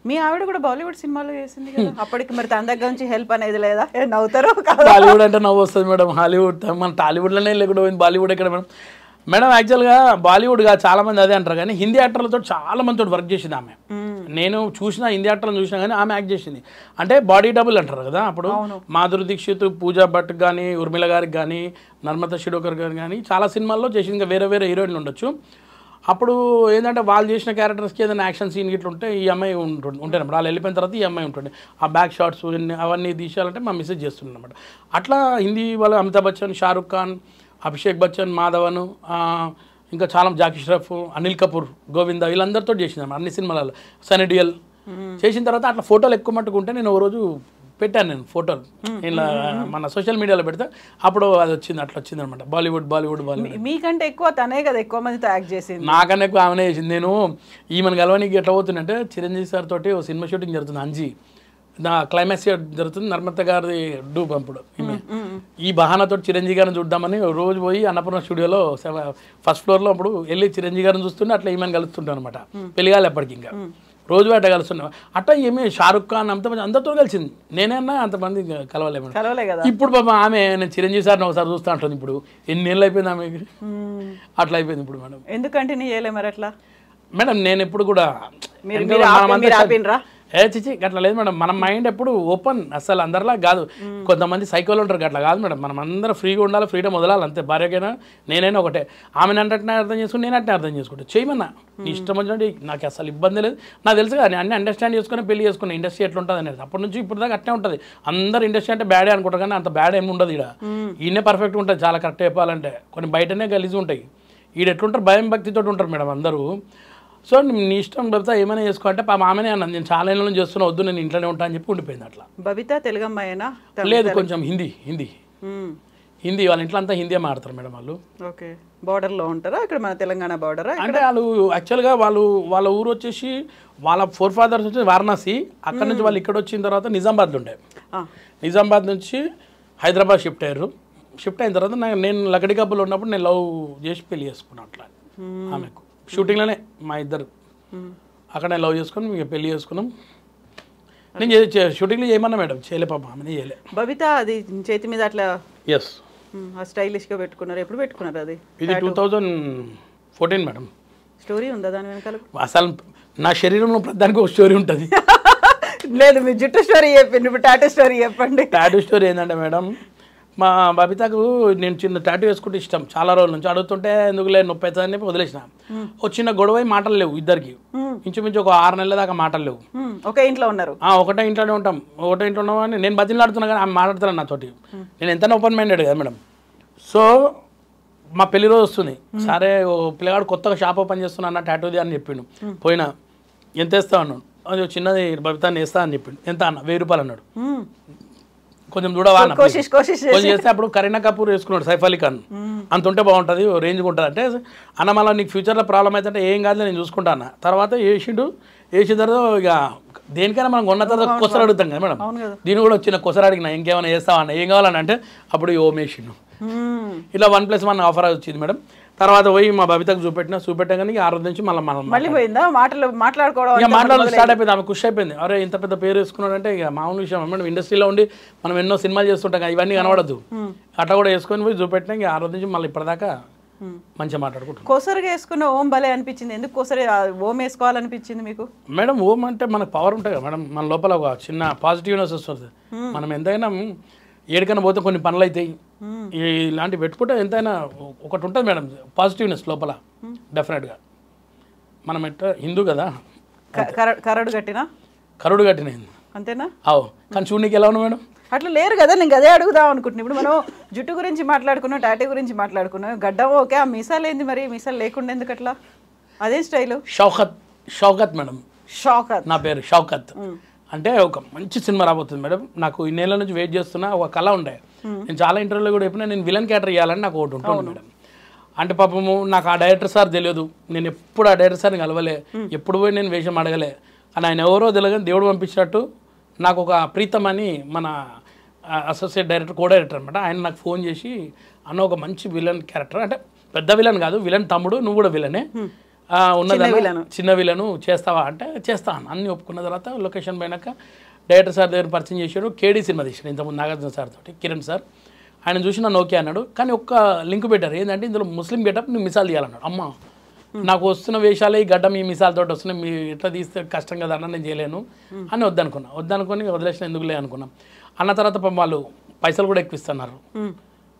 మీ ఆవిడ కూడా బాలీవుడ్ సినిమాలో చేసింది కదా, అప్పటికి మరి తన దగ్గర నుంచి హెల్ప్ అనేది లేదా? నవ్వుతారు. బాలీవుడ్ అంటే నవ్వు వస్తుంది మేడం. హాలీవుడ్ మన టాలీవుడ్లోనే లేకుండా పోయింది, బాలీవుడ్ ఎక్కడ మేడం? మేడం యాక్చువల్గా బాలీవుడ్గా చాలామంది అదే అంటారు, కానీ హిందీ యాక్టర్లతో చాలా మందితో వర్క్ చేసింది ఆమె. నేను చూసిన హిందీ యాక్టర్లను చూసినా కానీ ఆమె యాక్ట్ చేసింది. అంటే బాడీ డబుల్ అంటారు కదా. అప్పుడు మాధురి దీక్షిత్, పూజా భట్ కానీ, ఉర్మిళ గారికి కానీ, నర్మదా శిరోకర్ గారు కానీ చాలా సినిమాల్లో చేసింది. ఇంకా వేరే హీరోయిన్లు ఉండొచ్చు. అప్పుడు ఏంటంటే వాళ్ళు చేసిన క్యారెక్టర్స్కి ఏదైనా యాక్షన్ సీన్ గిట్లా ఉంటే ఈ అమ్మాయి ఉంటాయి. వాళ్ళు వెళ్ళిపోయిన తర్వాత ఈ అమ్మాయి ఉంటుండే. ఆ బ్యాక్ షాట్స్ అవన్నీ తీసేయాలంటే మా మెసేజ్ చేస్తుండే అనమాట. అట్లా హిందీ వాళ్ళు అమితాబ్ బచ్చన్, షారుఖ్ ఖాన్, అభిషేక్ బచ్చన్, మాధవన్, ఇంకా చాలా జాకీ ష్రఫ్, అనిల్ కపూర్, గోవిందా వీళ్ళందరితో చేసింది అన్నమాట అన్ని సినిమాలలో. సనీ డియోల్ చేసిన తర్వాత అట్లా ఫోటోలు ఎక్కువ మట్టుకుంటే నేను ఓ రోజు పెట్టాను నేను ఫోటోలు ఇలా మన సోషల్ మీడియాలో పెడితే అప్పుడు అది వచ్చింది, అట్లా వచ్చింది అనమాట. బాలీవుడ్ మీకంటే ఎక్కువ తనే కదా ఎక్కువ మందితో యాక్ట్ చేసింది. నాకన్నా ఎక్కువ ఆమెనే చేసింది. నేను ఈమెను కలవనికి ఎట్లా పోతుందంటే చిరంజీవి సార్ తోటి ఓ సినిమా షూటింగ్ జరుగుతుంది, అంజీ నా క్లైమాక్స్ జరుగుతుంది, నర్మత గారి డూ పంపుడు. ఈమె ఈ బహానాతో చిరంజీవి గారిని చూద్దామని రోజు పోయి అన్నపూర్ణ స్టూడియోలో ఫస్ట్ ఫ్లోర్లో అప్పుడు వెళ్ళి చిరంజీవి గారిని చూస్తుంటే అట్లా ఈమెను కలుస్తుంటాను అనమాట. పెళ్ళిగాలి ఎప్పటికి ఇంకా రోజు అట్లా కలుస్తున్నాం. అట్లా ఏమి షారుఖ్ ఖాన్ అంతమంది అందరితో కలిసింది, నేనేనా అంతమంది కలవలే కదా. ఇప్పుడు పాప ఆమె నేను చిరంజీవి సార్ని ఒకసారి చూస్తూ ఉంటుంది. ఇప్పుడు ఎన్ని ఏళ్ళు అయిపోయింది ఆమెకి, అట్లా అయిపోయింది ఇప్పుడు మేడం. ఎందుకు కంటిన్యూ చేయలే మరి అట్లా? మేడం నేను ఎప్పుడు కూడా చిచి అట్లా లేదు మేడం. మన మైండ్ ఎప్పుడు ఓపెన్, అసలు అందరిలా కాదు. కొంతమంది సైకోలు ఉంటారు, అట్లా కాదు మేడం. మనం అందరం ఫ్రీగా ఉండాలి, ఫ్రీడమ్ వదలాలి అంతే. భార్యకైనా నేనైనా ఒకటే, ఆమెను అంటే అర్థం చేసుకుని నేను అట్నే అర్థం చేసుకుంటా. చేయమన్నా నీ ఇష్టం వచ్చినట్టు, నాకు అసలు ఇబ్బంది లేదు. నాకు తెలుసు కదా నేను అన్ని అండర్స్టాండ్ చేసుకుని పెళ్లి చేసుకుని ఇండస్ట్రీ ఎట్లా ఉంటుంది అనేది. అప్పటి నుంచి ఇప్పుడు దాకా అట్నే ఉంటుంది. అందరు ఇండస్ట్రీ అంటే బ్యాడే అనుకుంటారు, కానీ అంత బ్యాడ్ ఏమి ఉండదు. ఈయనే పర్ఫెక్ట్గా ఉంటుంది, చాలా కరెక్ట్ చెప్పాలంటే. కొన్ని బయటనే గలీజు ఉంటాయి, ఈడ ఎట్లుంటారు భయం భక్తితో ఉంటారు మేడం అందరూ. సో నీ ఇష్టం బబిత ఏమైనా చేసుకోవాలంటే ఆమెనే అన్నది, నేను చాలా ఏళ్ళ నుంచి చేస్తున్నా, వద్దు నేను ఇంట్లోనే ఉంటా అని చెప్పి ఉండిపోయింది. అట్లా బబిత తెలుగు అమ్మాయినా? లేదు, కొంచెం హిందీ వాళ్ళ ఇంట్లో అంతా హిందీ మాడతారు మేడం వాళ్ళు. ఓకే, బార్డర్లో ఉంటారా ఇక్కడ మన తెలంగాణ బార్డరా? అంటే వాళ్ళు యాక్చువల్గా వాళ్ళ ఊరు వచ్చేసి వాళ్ళ ఫోర్ ఫాదర్స్ వచ్చి వారణాసి, అక్కడ నుంచి వాళ్ళు ఇక్కడ వచ్చిన తర్వాత నిజామాబాద్లో ఉండే. నిజామాబాద్ నుంచి హైదరాబాద్ షిఫ్ట్ అయ్యారు. షిఫ్ట్ అయిన తర్వాత నేను లకడి కప్పులో ఉన్నప్పుడు నేను లవ్ చేసి పెళ్లి చేసుకున్నాను. అట్లా ఆమెకు షూటింగ్లోనే మా ఇద్దరు అక్కడ నేను లవ్ చేసుకుని మీకు పెళ్లి చేసుకున్నాం. నేను షూటింగ్లో చేయమన్నా మేడం, చేయలే పాప, ఆమెనే చేయలే. బబిత అది చేతి మీద అట్లా ఎస్ స్టైలిష్గా పెట్టుకున్నారు. ఎప్పుడు పెట్టుకున్నారు అది? ఇది 2014 మేడం. స్టోరీ ఉందా దాని వెనకాల? అసలు నా శరీరంలో ప్రతిదానికి ఒక స్టోరీ ఉంటుంది. లేదు, మీ జుట్టు స్టోరీ చెప్పండి, ఇప్పుడు టాటూ స్టోరీ చెప్పండి. టాటూ స్టోరీ ఏంటంటే మేడం, మా బబితకు నేను చిన్న టాటూ వేసుకుంటే ఇష్టం, చాలా రోజుల నుంచి అడుగుతుంటే ఎందుకులే నొప్పి అవుతుందని చెప్పి వదిలేసిన. చిన్న గొడవ మాటలు లేవు ఇద్దరికి, ఇంచుమించు ఒక 6 నెలల దాకా మాటలు లేవు. ఒకే ఇంట్లో ఉన్నారు? ఒకటే ఇంట్లోనే ఉంటాం, ఒకటే ఇంట్లో ఉన్నామని నేను బతిలాడుతున్నా కానీ ఆమె మాట్లాడుతున్నాను నాతోటి. నేను ఎంత ఓపెన్ మైండెడ్ కదా మేడం. సో మా పెళ్లి రోజు వస్తుంది, సరే ఓ పిల్లగాడు కొత్తగా షాప్ ఓపెన్ చేస్తున్నా అన్న టాటూది అని చెప్పిండు. పోయినా ఎంత వేస్తావు అన్నాడు, అది చిన్నది బబితాన్ని వేస్తా అని చెప్పిండు. ఎంత అన్న 1000 రూపాయలు అన్నాడు. కొంచెం చూడవా కొంచెం చేస్తే అప్పుడు కరీనా కపూర్ వేసుకున్నాడు, సైఫ్ అలీ ఖాన్, అంత ఉంటే బాగుంటుంది, రేంజ్గా ఉంటుంది అంటే. అన్న మళ్ళీ నీకు ఫ్యూచర్లో ప్రాబ్లం అవుతుంటే ఏం కాదు నేను చూసుకుంటా అన్న. తర్వాత వేసిన తర్వాత ఇక దేనికైనా మనం కొన్న తర్వాత కొసరు అడుగుతాం కదా మేడం, దీన్ని కూడా వచ్చిన కొసరు అడిగిన ఇంకేమైనా చేస్తావా అన్న, ఏం కావాలని అంటే అప్పుడు ఓమ్ వేసిండు. ఇలా 1+1 ఆఫర్ వచ్చింది మేడం. తర్వాత పోయి మా బబితకు చూపెట్టాగానే ఆ రోజు నుంచి మళ్ళీ పోయిందా మాట్లాడుకోవడం, స్టార్ట్ అయిపోయింది. ఆమె ఖుషి అయిపోయింది, అరే ఇంత పెద్ద పేరు వేసుకున్నాడు అంటే ఇక మామూలు విషయం మేడం. ఇండస్ట్రీలో ఉండి మనం ఎన్నో సినిమాలు చేస్తుంటాం, ఇవన్నీ కనబడద్దు. అట్లా కూడా వేసుకొని పోయి చూపెట్టినా ఇక ఆ రోజు నుంచి మళ్ళీ ఇప్పటిదాకా మంచిగా మాట్లాడుకుంటాం. కోసరిగా వేసుకున్న ఓం భలే అనిపించింది. ఎందుకు కోసరి ఓం వేసుకోవాలనిపించింది మీకు? మేడం ఓం అంటే మనకు పవర్ ఉంటుంది కదా మేడం, మన లోపల ఒక చిన్న పాజిటివ్నెస్ వస్తుంది. మనం ఎంతైనా ఏడికైనా పోతే కొన్ని పనులు అవుతాయి, ఇలాంటివి పెట్టుకుంటే ఎంతైనా ఒకటి ఉంటుంది మేడం, పాజిటివ్నెస్ లోపల. డెఫినెట్గా మనం ఎట్లా హిందూ కదా, కరుడు కట్టిన అంతేనా? అవు, కానీ చూడనికి ఎలా ఉన్నా మేడం? అట్లా లేరు కదా, నేను అదే అడుగుదాం అనుకుంటున్నాను. ఇప్పుడు మనం జుట్టు గురించి మాట్లాడుకున్నాం, టాటూ గురించి మాట్లాడుకున్నాం, గడ్డం ఓకే, ఆ మీసాలు ఏంది మరి? మీసాలు లేకుండా ఎందుకు అట్లా? అదే స్టైలు? షౌకత్ మేడం. షౌకత్ నా పేరు షౌకత్. అంటే ఒక మంచి సినిమా రాబోతుంది మేడం. నాకు ఇన్నేళ్ళ నుంచి వెయిట్ చేస్తున్నా, ఒక కళ ఉండే. నేను చాలా ఇంటర్వ్యూలో కూడా చెప్పినా నేను విలన్ క్యారెక్టర్ చేయాలని నాకు ఒకటి ఉంటుంది మేడం. అంటే పాపము నాకు ఆ డైరెక్టర్ సార్ తెలియదు, నేను ఎప్పుడు ఆ డైరెక్టర్ సార్ని కలవలే, ఎప్పుడు పోయి నేను వేషం అడగలే. అని ఆయన ఎవరో తెలియదు, దేవుడు పంపించినట్టు నాకు ఒక ప్రీతం అని మన అసోసియేట్ డైరెక్టర్, కో డైరెక్టర్ అనమాట, ఆయన నాకు ఫోన్ చేసి అన్న ఒక మంచి విలన్ క్యారెక్టర్, అంటే పెద్ద విలన్ కాదు, విలన్ తమ్ముడు, నువ్వు కూడా విలనే, ఉన్నదాన్ని చిన్న విలను చేస్తావా అంటే చేస్తాను అన్నీ ఒప్పుకున్న తర్వాత లొకేషన్ పోయినాక డైరెక్టర్ సార్ దగ్గర పరిచయం చేశాడు. కేడీ సినిమా తీసాడు ఇంతకుముందు నాగార్జున సార్ తోటి, కిరణ్ సార్. ఆయన చూసి నన్ను ఓకే అన్నాడు, కానీ ఒక్క లింక్ పెట్టారు, ఏంటంటే ఇందులో ముస్లిం గెటప్ నువ్వు మిసాల్ తీయాలన్నాడు. అమ్మ నాకు వస్తున్న వేషాలే ఈ గడ్డ మీ మిసాలతో వస్తున్నాయి, మీ ఎట్లా తీస్తే కష్టం కదా అన్న, నేను చేయలేను అని వద్దనుకొని వదిలేసిన, ఎందుకులే అనుకున్నాం. అన్న తర్వాత వాళ్ళు పైసలు కూడా ఎక్కువిస్తున్నారు.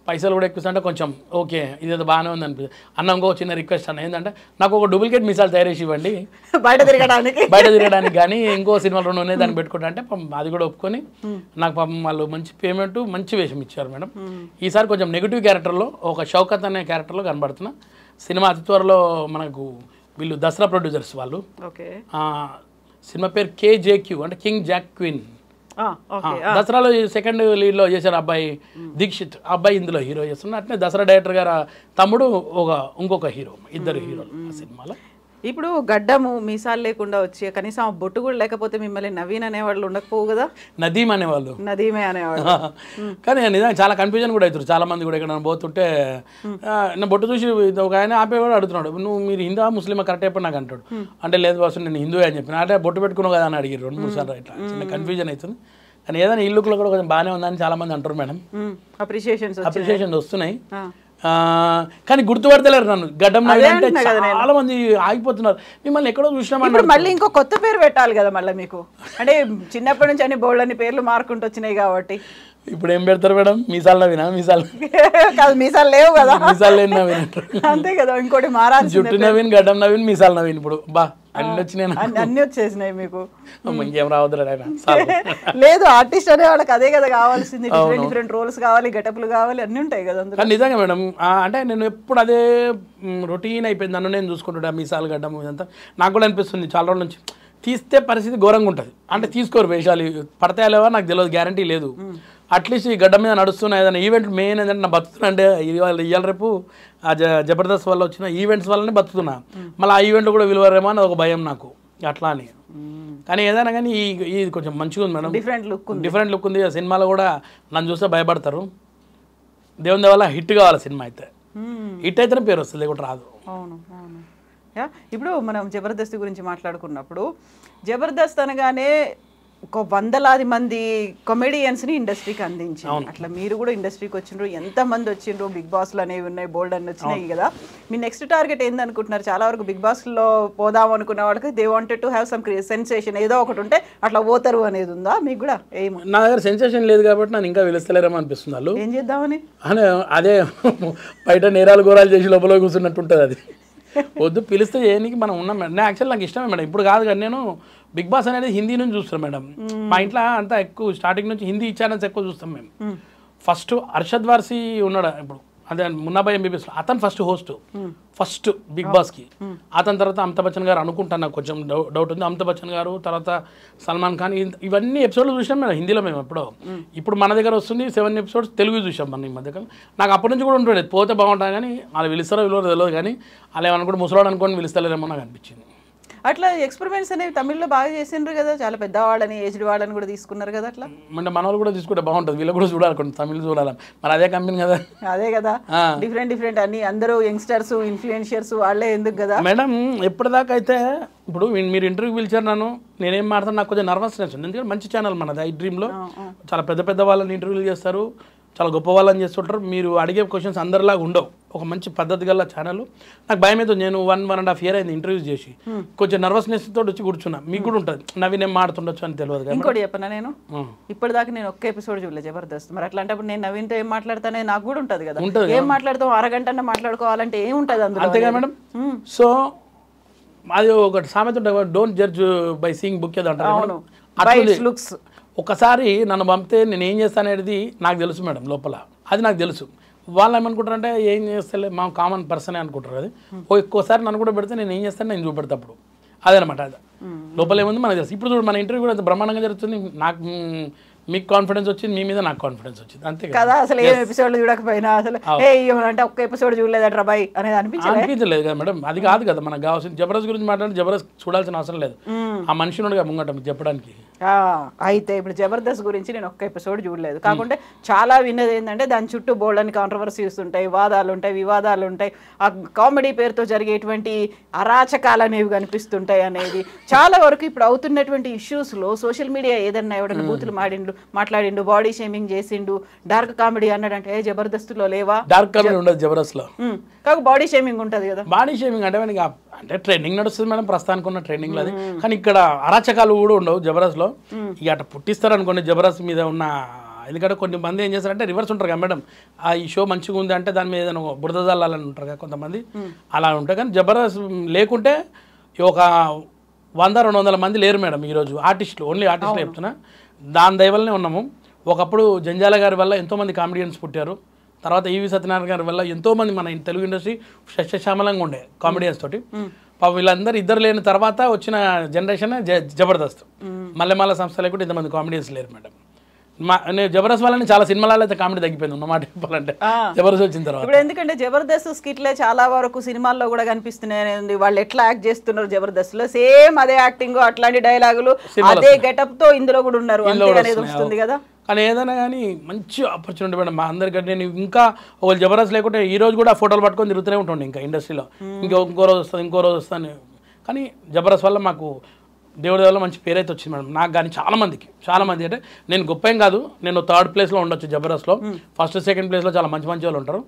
పైసలు కూడా ఎక్కువ కొంచెం ఓకే ఇదేదో బాగానే ఉంది అనిపిస్తుంది. అన్న ఇంకో చిన్న రిక్వెస్ట్ అన్న ఏంటంటే నాకు ఒక డూప్లికేట్ మిసాల్ తయారు చేసి ఇవ్వండి బయట తిరగడానికి కానీ ఇంకో సినిమాలు 2 ఉన్నాయి దాన్ని పెట్టుకుంటా అంటే అది కూడా ఒప్పుకొని నాకు పాపం వాళ్ళు మంచి పేమెంట్ మంచి వేషం ఇచ్చారు మేడం. ఈసారి కొంచెం నెగిటివ్ క్యారెక్టర్లో ఒక షౌకత్ అనే క్యారెక్టర్లో కనబడుతున్నా. సినిమా అతి త్వరలో మనకు వీళ్ళు దసరా ప్రొడ్యూసర్స్ వాళ్ళు, సినిమా పేరు KJQ అంటే కింగ్ జాక్ క్వీన్ దసరాలో సెకండ్ లీడ్లో చేశారు అబ్బాయి దీక్షిత్, అబ్బాయి ఇందులో హీరో చేస్తున్నారు. అట్లనే దసరా డైరెక్టర్ గారు తమ్ముడు ఇంకొక హీరో, ఇద్దరు హీరోలు ఆ సినిమాలో. ఇప్పుడు గడ్డము మీసాలు లేకుండా వచ్చి కనీసం ఆ బొట్టు కూడా లేకపోతే మిమ్మల్ని నవీన్ అనేవాళ్ళు ఉండకపోవు కదా? నదీమ్ అనేవాళ్ళు, నదీమే అనేవాళ్ళు. కానీ నిజంగా చాలా కన్ఫ్యూజన్ కూడా అవుతారు చాలా మంది కూడా. ఇక్కడ పోతుంటే నా బొట్టు చూసి ఒక ఆయన ఆపేవాడు అడుగుతున్నాడు, నువ్వు మీరు హిందూ ముస్లిమా కరెక్ట్ అయిపోయి నాకు అంటాడు. అంటే లేదు బాసు నేను హిందూ అని చెప్పిన, అంటే బొట్టు పెట్టుకున్నావు కదా అని అడిగారు 2-3 సార్లు. ఇట్లా చిన్న కన్ఫ్యూజన్ అవుతుంది. కానీ ఏదైనా ఈ లుక్లో కూడా కొంచెం బాగానే ఉందని చాలా మంది అంటారు మేడం. అప్రిషియేషన్స్ వస్తున్నాయి. కానీ గుర్తుపడతలేరు నన్ను గడ్డం అంటే చాలా మంది ఆగిపోతున్నారు. మిమ్మల్ని ఎక్కడో చూసినామన్నారు. మళ్ళీ ఇంకో కొత్త పేరు పెట్టాలి కదా మళ్ళీ మీకు, అంటే చిన్నప్పటి నుంచి అన్ని బోల్డ్ పేర్లు మారుకుంటూ వచ్చినాయి కాబట్టి. ఇప్పుడు ఏం పెడతారు మేడం? మీసాలు నవీనా? మీసాలు కాదు, మీసాలు లేవు కదా. మీసాలు లేని నవీన్ అంతే కదా, ఇంకోటి మారాలి. జుట్టు నవీన్, గడ్డం నవీన్, మీసాలు నవీన్. ఇప్పుడు బా అన్ని వచ్చినాయి, అన్ని వచ్చేసినాయి మీకు. ఇంకేం రావద్దు లేదు, ఆర్టిస్ట్ అనే వాళ్ళకి అదే కదా కావాల్సింది. డిఫరెంట్ రోల్స్ కావాలి, గెటప్లు కావాలి, అన్ని ఉంటాయి కదా. నిజంగా మేడం, అంటే నేను ఎప్పుడు అదే రొటీన్ అయిపోయింది. నన్ను నేను చూసుకుంటుంటా మీసాలు గడ్డం ఇదంతా. నాకు కూడా అనిపిస్తుంది చాలా రోజుల నుంచి తీస్తే పరిస్థితి ఘోరంగా ఉంటుంది. అంటే తీసుకోరు వేషాలు, పడతాయా లేవా నాకు తెలియదు, గ్యారంటీ లేదు. అట్లీస్ట్ ఈ గడ్డ మీద నడుస్తున్న ఏదైనా ఈవెంట్ మెయిన్ ఏంటంటే నా బతుకుతున్నా, అంటే ఇవాళ రేపు ఆ జబర్దస్త్ వల్ల వచ్చిన ఈవెంట్స్ వల్లనే బతుకుతున్నా. మళ్ళీ ఆ ఈవెంట్ కూడా విలువరేమో అని ఒక భయం నాకు అట్లా అని. కానీ ఏదైనా కానీ ఇది కొంచెం మంచిగా ఉంది మేడం, డిఫరెంట్ లుక్ ఉంది. సినిమాలో కూడా నన్ను చూస్తే భయపడతారు. దేవుని దేవాల హిట్ కావాలి సినిమా, అయితే హిట్ అయితేనే పేరు వస్తుంది, లేకుంటే రాదు. అవును అవును. ఇప్పుడు మనం జబర్దస్త్ గురించి మాట్లాడుకున్నప్పుడు, జబర్దస్త్ అనగానే ఒక 100లాది మంది కామెడియన్స్ని ఇండస్ట్రీకి అందించారు. అట్లా మీరు కూడా ఇండస్ట్రీకి వచ్చిండ్రు, ఎంతమంది వచ్చిండ్రు, బిగ్ బాస్లు అనేవి ఉన్నాయి, బోల్డ్ అన్ని వచ్చినాయి కదా. మీ నెక్స్ట్ టార్గెట్ ఏందనుకుంటున్నారు? చాలా వరకు బిగ్ బాస్లో పోదాం అనుకున్న వాళ్ళకి they wanted to have some sensation, ఏదో ఒకటి ఉంటే అట్లా పోతారు అనేది ఉందా మీకు కూడా? ఏమో నా దగ్గర సెన్సేషన్ లేదు కాబట్టి నన్ను ఇంకా పిలుస్తలేరేమో అనిపిస్తుంది. వాళ్ళు ఏం చేద్దామని అదే బయట నేరాలు ఘోరాలు చేసి లోపల కూర్చున్నట్టు ఉంటుంది. అది వద్దు, పిలిస్తే చేయడానికి మనం ఉన్నాం మేడం. నేను యాక్చువల్ నాకు ఇష్టమే మేడం, ఇప్పుడు కాదు కానీ నేను బిగ్ బాస్ అనేది హిందీ నుంచి చూస్తాను మేడం. మా ఇంట్లో అంతా ఎక్కువ స్టార్టింగ్ నుంచి హిందీ ఛానల్స్ ఎక్కువ చూస్తాం మేము. ఫస్ట్ అర్షద్ వార్సీ ఉన్నాడు ఇప్పుడు, అదే మున్నాబాయ్ ఎంబీబీఎస్, అతను ఫస్ట్ బిగ్ బాస్కి. అతని తర్వాత అమితాబ్ బచ్చన్ గారు అనుకుంటాను, నాకు కొంచెం డౌట్ ఉంది. అమితాబ్ బచ్చన్ గారు, తర్వాత సల్మాన్ ఖాన్, ఇవన్నీ ఎపిసోడ్లు చూసాం మేము హిందీలో మేము ఎప్పుడో. ఇప్పుడు మన దగ్గర వస్తుంది 7 ఎపిసోడ్స్ తెలుగు చూసాం మనం ఈ మధ్య. నాకు అప్పటి నుంచి కూడా ఉంటుండే పోతే బాగుంటుంది, కానీ వాళ్ళు పిలుస్తారో విలువ తెలియదు. కానీ వాళ్ళు ఏమనుకుంటే ముసలాడు అనుకోని పిలుస్తలేరేమో నాకు అనిపించింది. అట్లా ఎక్స్పెరిమెంట్స్ అనేవి తమిళ్లో బాగా చేసిండ్రు కదా, చాలా పెద్దవాళ్ళని ఏజ్డ్ వాళ్ళని కూడా తీసుకున్నారు కదా. అట్లా అంటే మన వాళ్ళు కూడా తీసుకుంటే బాగుంటుంది, వీళ్ళు కూడా చూడాలి, కొన్ని తమిళ్ చూడాలి. మరి అదే కంపెనీ కదా. అదే కదా, డిఫరెంట్ అన్ని అందరూ యంగ్స్టర్స్ ఇన్ఫ్లుయెన్షియర్స్ వాళ్ళే ఎందుకు కదా మేడం. ఎప్పటిదాకా అయితే ఇప్పుడు మీరు ఇంటర్వ్యూ పిలిచారు నన్ను, నేనేం మాట్లాడుతాను, నాకు కొంచెం నర్వస్నెస్ ఉంది. ఎందుకంటే మంచి ఛానల్ మనది ఐ డ్రీమ్లో, చాలా పెద్ద వాళ్ళని ఇంటర్వ్యూలు చేస్తారు, చాలా గొప్ప వాళ్ళని చేస్తుంటారు. మీరు అడిగే క్వశ్చన్స్ అందరిలాగా ఉండవు, ఒక మంచి పద్ధతి గల ఛానల్. నాకు భయం అవుతుంది, నేను 1.5 year అయింది ఇంటర్వ్యూస్ చేసి, కొంచెం నర్వస్నెస్ తోటి వచ్చి కూర్చున్నా. మీకు కూడా ఉంటుంది, నవీన్ ఏం మాట్లాడుతుండొచ్చు అని తెలియదు. ఇంకోటి చెప్పనా, నేను ఇప్పటిదాకా నేను ఒక్క ఎపిసోడ్ చూడలేదు జబర్దస్త్. మరి అట్లాంటప్పుడు నేను నవీన్తో ఏం మాట్లాడతానే నాకు కూడా ఉంటుంది కదా. ఏం మాట్లాడతాం, అరగంట మాట్లాడుకోవాలంటే ఏముంటుంది అందులో, అంతేగా మేడం. సో అది ఒకటి సామెత ఉంటుంది, don't judge by seeing book ఏదో అంటారు. లుక్స్ ఒకసారి నన్ను పంపితే నేను ఏం చేస్తాను అనేది నాకు తెలుసు మేడం, లోపల అది నాకు తెలుసు. వాళ్ళు ఏమనుకుంటారంటే ఏం చేస్తలే మా కామన్ పర్సనే అనుకుంటారు. అది ఒక్కోసారి నన్ను కూడా పెడితే నేను ఏం చేస్తాను నేను చూపెడతా. అప్పుడు అదనమాట, అది లోపల ఏముంది మనకు తెలుసు. ఇప్పుడు చూడు మన ఇంటర్వ్యూ కూడా బ్రహ్మాండంగా జరుగుతుంది. నాకు మీకు కాన్ఫిడెన్స్ వచ్చింది, మీ మీద నాకు కాన్ఫిడెన్స్ వచ్చింది, అంతే కదా. అసలు ఏ ఎపిసోడ్ చూడకపోయినా అసలు అంటే ఒక్క ఎపిసోడ్ చూడలేదట బాయ్ అనేది అనిపించలేదు కదా మేడం. అది కాదు కదా మనకు కావాల్సింది. జబర్దస్త్ గురించి మాట్లాడి జబర్దస్త్ చూడాల్సిన అవసరం లేదు, ఆ మనిషినుడిగా ముంగట చెప్పడానికి. అయితే ఇప్పుడు జబర్దస్త్ గురించి నేను ఒక్క ఎపిసోడ్ చూడలేదు, కాకుంటే చాలా విన్నది ఏంటంటే దాని చుట్టూ బోల్డ్ అని కాంట్రవర్సీస్ ఉంటాయి, వాదాలు ఉంటాయి, వివాదాలు ఉంటాయి, ఆ కామెడీ పేరుతో జరిగేటువంటి అరాచకాలు అనేవి కనిపిస్తుంటాయి అనేది చాలా వరకు ఇప్పుడు అవుతున్నటువంటి ఇష్యూస్లో. సోషల్ మీడియా ఏదన్నా ఎవడన్నా బూతులు మాట్లాడిండు, బాడీ షేమింగ్ చేసిండు, డార్క్ కామెడీ అన్నాడంటే జబర్దస్త్లో లేవా? డార్క్ కామెడీ ఉండదు జబర్దస్త్లో, కాక బాడీ షేమింగ్ ఉంటుంది కదా. బాడీ షేమింగ్ అంటే ట్రెండింగ్ నడుస్తుంది మేడం, ప్రస్తుతానికి ఉన్న ట్రెండింగ్లో అది. కానీ ఇక్కడ అరాచకాలు కూడా ఉండవు జబర్దస్త్లో. ఇక అట్లా పుట్టిస్తారు అనుకోండి జబర్దస్త్ మీద ఉన్న. ఎందుకంటే కొన్ని మంది ఏం చేస్తారంటే రివర్స్ ఉంటారు కదా మేడం, ఈ షో మంచిగా ఉంది అంటే దాని మీద ఏదైనా బురద జల్లాలని ఉంటారు కదా కొంతమంది, అలా ఉంటాయి. కానీ జబర్దస్త్ లేకుంటే ఒక 100-200 మంది లేరు మేడం ఈరోజు ఆర్టిస్టులు, ఓన్లీ ఆర్టిస్టులు చెప్తున్నా. దాని దయవల్లనే ఉన్నాము. ఒకప్పుడు జంజాల గారి వల్ల ఎంతోమంది కామెడియన్స్ పుట్టారు, తర్వాత ఈవి సత్యనారాయణ గారి వల్ల ఎంతోమంది మన తెలుగు ఇండస్ట్రీ సస్యశ్యామలంగా ఉండే కామెడియన్స్ తోటి. వీళ్ళందరూ ఇద్దరు లేని తర్వాత వచ్చిన జనరేషన్ జబర్దస్త్. మల్లెమాల సంస్థ లేకుండా ఇంతమంది కామెడియన్స్ లేరు మేడం. నేను జబర్దస్త్ వాళ్ళని చాలా సినిమాలలో అయితే కామెడీ తగ్గిపోయింది అన్నమాట చెప్పాలంటే జబర్దస్త్ వచ్చిన తర్వాత. ఇప్పుడు ఎందుకంటే జబర్దస్త్ స్కిట్లే చాలా వరకు సినిమాల్లో కూడా కనిపిస్తున్నాయి. వాళ్ళు ఎట్లా యాక్ట్ చేస్తున్నారు జబర్దస్త్ లో, సేమ్ అదే యాక్టింగ్, అట్లాంటి డైలాగులు, అదే గెటప్ తో ఇందులో కూడా ఉన్నారు అనేది వస్తుంది కదా. కానీ ఏదైనా కానీ మంచి ఆపర్చునిటీ మేడం మా అందరికంటే. నేను ఇంకా ఒకళ్ళు జబర్దస్త్ లేకుంటే ఈ రోజు కూడా ఫోటోలు పట్టుకొని తిరుగుతూనే ఉంటుండే ఇంకా ఇండస్ట్రీలో. ఇంకో రోజు వస్తుంది. కానీ జబర్దస్త్ వల్ల మాకు దేవుడి వల్ల మంచి పేరు అయితే వచ్చింది మేడం. నాకు కానీ చాలా మంది అంటే నేను గొప్ప ఏం కాదు, నేను 3rd ప్లేస్లో ఉండొచ్చు జబర్దస్త్లో. 1st, 2nd ప్లేస్లో చాలా మంచి వాళ్ళు ఉంటారు.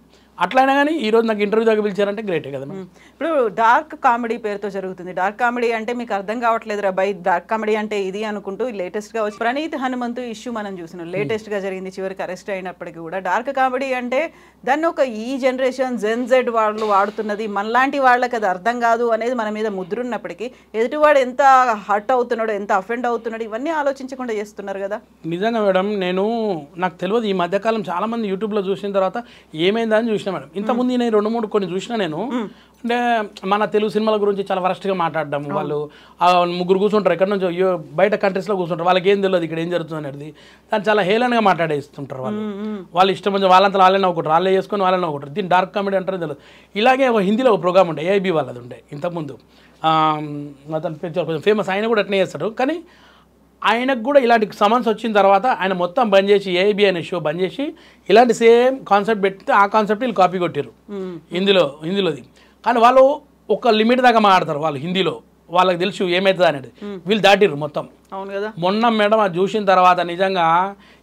అట్లయినా కానీ ఈ రోజు నాకు ఇంటర్వ్యూ దగ్గర పిలిచారంటే గ్రేటే కదా. ఇప్పుడు డార్క్ కామెడీ పేరుతో జరుగుతుంది. డార్క్ కామెడీ అంటే మీకు అర్థం కావట్లేదు రా బై, డార్క్ కామెడీ అంటే ఇది అనుకుంటూ లేటెస్ట్ గా వచ్చి ప్రణీత్ హనుమంతు ఇష్యూ మనం చూసినాం, లేటెస్ట్ గా జరిగింది, చివరికి అరెస్ట్ అయినప్పటికీ కూడా డార్క్ కామెడీ అంటే దాన్ని ఒక ఈ జనరేషన్ జెన్జెడ్ వాళ్ళు వాడుతున్నది, మనలాంటి వాళ్ళకి అది అర్థం కాదు అనేది మన మీద ముద్రున్నప్పటికీ ఎదుటివాడు ఎంత హర్ట్ అవుతున్నాడు, ఎంత అఫెండ్ అవుతున్నాడు, ఇవన్నీ ఆలోచించకుండా చేస్తున్నారు కదా. నిజంగా మేడం, నాకు తెలియదు ఈ మధ్యకాలం చాలా మంది యూట్యూబ్లో చూసిన తర్వాత ఏమైందని చూసిన మేడం. ఇంతకుముందు నేను 2-3 కొన్ని చూసిన నేను. అంటే మన తెలుగు సినిమాల గురించి చాలా వరస్ట్గా మాట్లాడడం. వాళ్ళు 3 కూర్చుంటారు, ఎక్కడి నుంచో బయట కంట్రీస్లో కూర్చుంటారు, వాళ్ళకి ఏం తెలియదు ఇక్కడ ఏం జరుగుతుంది అనేది. దాన్ని చాలా హేళనగా మాట్లాడేస్తుంటారు వాళ్ళు ఇష్టం వచ్చి వాళ్ళంతా వాళ్ళే నవ్వుకుంటారు, వాళ్ళే చేసుకొని వాళ్ళే నవ్వుకుంటారు. దీన్ని డార్క్ కామెడీ అంటారో తెలియదు. ఇలాగే ఒక హిందీలో ఒక ప్రోగ్రామ్ ఉండే ఏఐబి వాళ్ళది ఉండే ఇంతకుముందు, అతను కొంచెం ఫేమస్, ఆయన కూడా అట్నే చేస్తాడు. కానీ ఆయనకు కూడా ఇలాంటి సమన్స్ వచ్చిన తర్వాత ఆయన మొత్తం బంద్ చేసి ఏఐబి అనే షో బంద్ చేసి ఇలాంటి సేమ్ కాన్సెప్ట్ పెడితే ఆ కాన్సెప్ట్ వీళ్ళు కాపీ కొట్టారు హిందీలోది. కానీ వాళ్ళు ఒక లిమిట్ దాకా మాట్లాడతారు వాళ్ళు హిందీలో, వాళ్ళకి తెలుసు ఏమవుతుంది అనేది. వీళ్ళు దాటిర్రు మొత్తం. అవును కదా. మొన్న మేడం అది చూసిన తర్వాత నిజంగా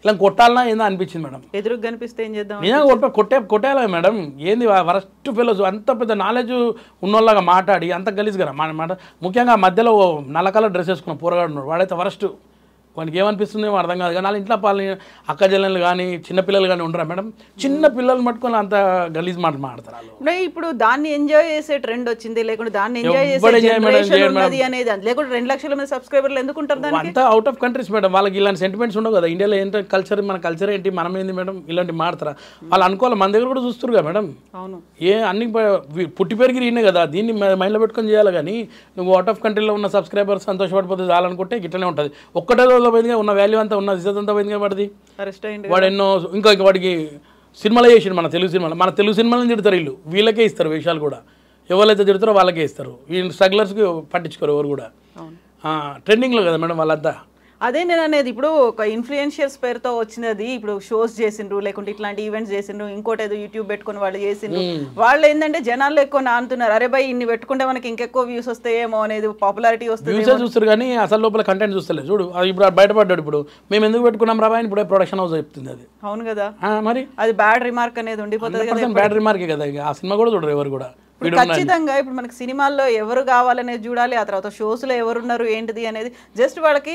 ఇలా కొట్టాలన్నా ఏందో అనిపించింది మేడం. ఎదురుగా కనిపిస్తే ఏం చేద్దాం, నిజంగా కొట్టేయాలి మేడం. ఏంది వరస్ట్ ఫెలోస్, అంత పెద్ద నాలెడ్జ్ ఉన్నోళ్ళగా మాట్లాడి అంత గలీజ్గా మాట. ముఖ్యంగా మధ్యలో నల్ల కలర్ డ్రెస్ వేసుకున్న పోరగాడు ఉన్నాడు, వాడైతే వరస్ట్. వానికి ఏమనిపిస్తుందేమో అర్థం కాదు. కానీ వాళ్ళ ఇంట్లో అక్క చెల్లెలు కానీ చిన్నపిల్లలు కానీ ఉండరా మేడం, చిన్న పిల్లలు పట్టుకొని అంత గలీజ్ మాట మాడతారు వాళ్ళు. ఇప్పుడు దాన్ని ఎంజాయ్ చేసే ట్రెండ్ వచ్చింది, లేకుంటే దాన్ని ఎంజాయ్ చేసే ఉన్నది అనేది, లేకుంటే 2 లక్షల మంది సబ్స్క్రైబర్లు ఎందుకు ఉంటారు? అంతా అవుట్ ఆఫ్ కంట్రీస్ మేడం, వాళ్ళకి ఇలాంటి సెంటిమెంట్స్ ఉండవు కదా. ఇండియాలో ఏంటంటే కల్చర్, మన కల్చర్ ఏంటి, మనం ఏంది మేడం, ఇలాంటి మాడతారా వాళ్ళు అనుకోవాలి. మన దగ్గర కూడా చూస్తారు కదా మేడం. అవును, అన్ని పుట్టి పెరిగి ఈయనే కదా, దీన్ని మైండ్లో పెట్టుకొని చేయాలి. కానీ నువ్వు అవుట్ ఆఫ్ కంట్రీలో ఉన్న సబ్స్క్రైబర్స్ సంతోషపడిపోతే చాలనుకుంటే ఇట్లనే ఉంటుంది. ఒక్కటే పోయిందిగా, ఉన్న వాల్యూ అంతా, ఉన్న ఇజ్జత్ అంతా పోయిందిగా వాడిది. వాడు ఎన్నో ఇంకా వాడికి సినిమాలో చేసిండు, మన తెలుగు సినిమాలను తిడతారు వీళ్ళకే ఇస్తారు వేషాలు కూడా. ఎవరైతే తిడతారో వాళ్ళకే ఇస్తారు. ఈ స్ట్రగ్లర్స్కి పట్టించుకోరు ఎవరు కూడా. ట్రెండింగ్లో కదా మేడం వాళ్ళంతా. అదే నేను అనేది, ఇప్పుడు ఒక ఇన్ఫ్లుయెన్షియర్స్ పేరుతో వచ్చినది, ఇప్పుడు షోస్ చేసిండ్రు, లేకుంటే ఇట్లాంటి ఈవెంట్స్ చేసిండ్రు, ఇంకోటి ఏదో యూట్యూబ్ పెట్టుకుని వాళ్ళు చేసిండ్రు. వాళ్ళు ఏంటంటే జనాల్లో ఎక్కువ నానుతున్నారు, అరే భయ్ ఇన్ని పెట్టుకుంటే మనకి ఇంకెక్కువ వ్యూస్ వస్తాయేమో అనేది, పాపులారిటీ వస్తుంది చూస్తారు. కానీ అసలు లోపల కంటెంట్ చూస్తలేదు చూడు. ఇప్పుడు బయటపడ్డాడు. ఇప్పుడు మేము ఎందుకు పెట్టుకున్నాం రా ఇప్పుడు ప్రొడక్షన్ హౌస్ చెప్తుంది అది. అవును కదా, మరి అది బ్యాడ్ రిమార్క్ అనేది ఉండిపోతుంది కదా. బ్యాడ్ రిమార్కే కదా, ఆ సినిమా కూడా చూడరు ఎవరు కూడా. ఖచ్చితంగా ఇప్పుడు మనకి సినిమాల్లో ఎవరు కావాలనేది చూడాలి, ఆ తర్వాత షోస్లో ఎవరున్నారు ఏంటిది అనేది. జస్ట్ వాళ్ళకి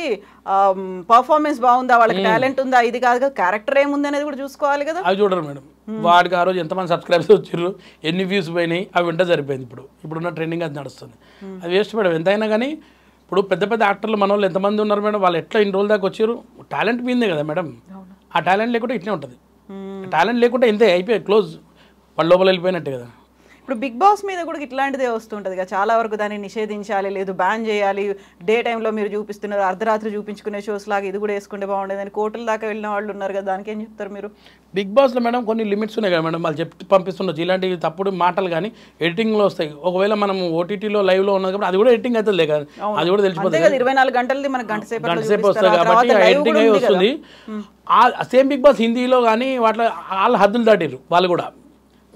పర్ఫార్మెన్స్ బాగుందా, వాళ్ళకి టాలెంట్ ఉందా, ఇది కాదు క్యారెక్టర్ ఏముంది అనేది కూడా చూసుకోవాలి కదా. అవి చూడరు మేడం. వాడికి ఆ రోజు ఎంతమంది సబ్స్క్రైబర్స్ వచ్చారు, ఎన్ని వ్యూస్ పోయినాయి, అవి వెంట సరిపోయింది. ఇప్పుడున్న ట్రెండింగ్ అది నడుస్తుంది. అది వేస్ట్ మేడం. ఎంతైనా కానీ ఇప్పుడు పెద్ద పెద్ద యాక్టర్లు మన వాళ్ళు ఎంతమంది ఉన్నారు మేడం, వాళ్ళు ఎట్లా ఇన్ని రోజుల దాకా వచ్చారు, టాలెంట్ మీదే కదా మేడం. ఆ టాలెంట్ లేకుంటే ఇట్లే ఉంటుంది. టాలెంట్ లేకుంటే ఇంతే, అయిపోయి క్లోజ్, వాళ్ళ లోపల వెళ్ళిపోయినట్టే కదా. ఇప్పుడు బిగ్ బాస్ మీద కూడా ఇట్లాంటిదే వస్తుంటుంది కదా, చాలా వరకు దాన్ని నిషేధించాలి, లేదు బ్యాన్ చేయాలి, డే టైంలో మీరు చూపిస్తున్నారు, అర్ధరాత్రి చూపించుకునే షోస్ లాగా ఇది కూడా వేసుకుంటే బాగుండేదని కోర్టుల దాకా వెళ్ళిన వాళ్ళు ఉన్నారు కదా, దానికి ఏం చెప్తారు మీరు? బిగ్ బాస్లో మేడం కొన్ని లిమిట్స్ ఉన్నాయి కదా మేడం, వాళ్ళు చెప్తే పంపిస్తుండొచ్చు. ఇలాంటి తప్పుడు మాటలు కానీ ఎడిటింగ్లో వస్తాయి. ఒకవేళ మనం ఓటీటీలో లైవ్లో ఉన్నది కాబట్టి అది కూడా ఎడిటింగ్ అవుతుంది కదా, అది కూడా తెలిసిపోతుంది. 24 గంటలది మనకు గంట సేపు వస్తుంది కాబట్టి ఎడిటింగ్ అయి వస్తుంది. సేమ్ బిగ్ బాస్ హిందీలో కానీ వాటిలో వాళ్ళ హద్దులు దాటిరు వాళ్ళు కూడా,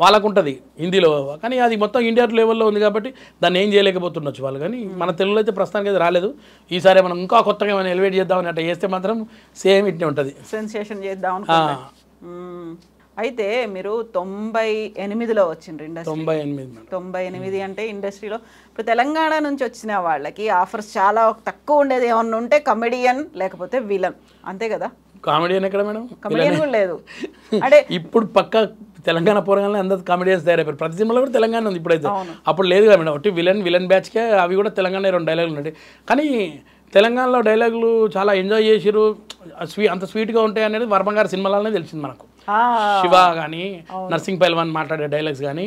వాళ్ళకు ఉంటుంది హిందీలో. కానీ అది మొత్తం ఇండియా లెవెల్లో ఉంది కాబట్టి దాన్ని ఏం చేయలేకపోతుండొచ్చు వాళ్ళు. కానీ మన తెలుగులో అయితే ప్రస్తుతానికి అయితే రాలేదు. ఈసారి మనం ఇంకా కొత్తగా ఏమైనా ఎలివేట్ చేద్దామని అట్లా చేస్తే మాత్రం సేమ్ ఇట్నే ఉంటుంది, సెన్సేషన్ చేద్దాం. అయితే మీరు 98లో వచ్చిండ్రు ఇండస్ట్రీ. 98 అంటే ఇండస్ట్రీలో ఇప్పుడు తెలంగాణ నుంచి వచ్చిన వాళ్ళకి ఆఫర్స్ చాలా తక్కువ ఉండేది. ఏమన్నా ఉంటే కమెడియన్ లేకపోతే విలన్, అంతే కదా. కామెడియన్ ఎక్కడ మేడం? కమెడియన్ కూడా లేదు. అంటే ఇప్పుడు పక్క తెలంగాణ పోరగానే అందరు కామెడియన్స్ తయారైపోయారు. ప్రతి సినిమాలో కూడా తెలంగాణ ఉంది ఇప్పుడైతే. అప్పుడు లేదు కదా మేడం, ఒకటి విలన్ బ్యాచ్కే అవి కూడా తెలంగాణ 2 డైలాగులు ఉన్నాయి. కానీ తెలంగాణలో డైలాగులు చాలా ఎంజాయ్ చేసిరు, అంత స్వీట్గా ఉంటాయి అనేది వర్మ గారి సినిమాలనే తెలిసింది మనకు. శివ కానీ నర్సింగ్ పైల్వాన్ మాట్లాడే డైలాగ్స్ కానీ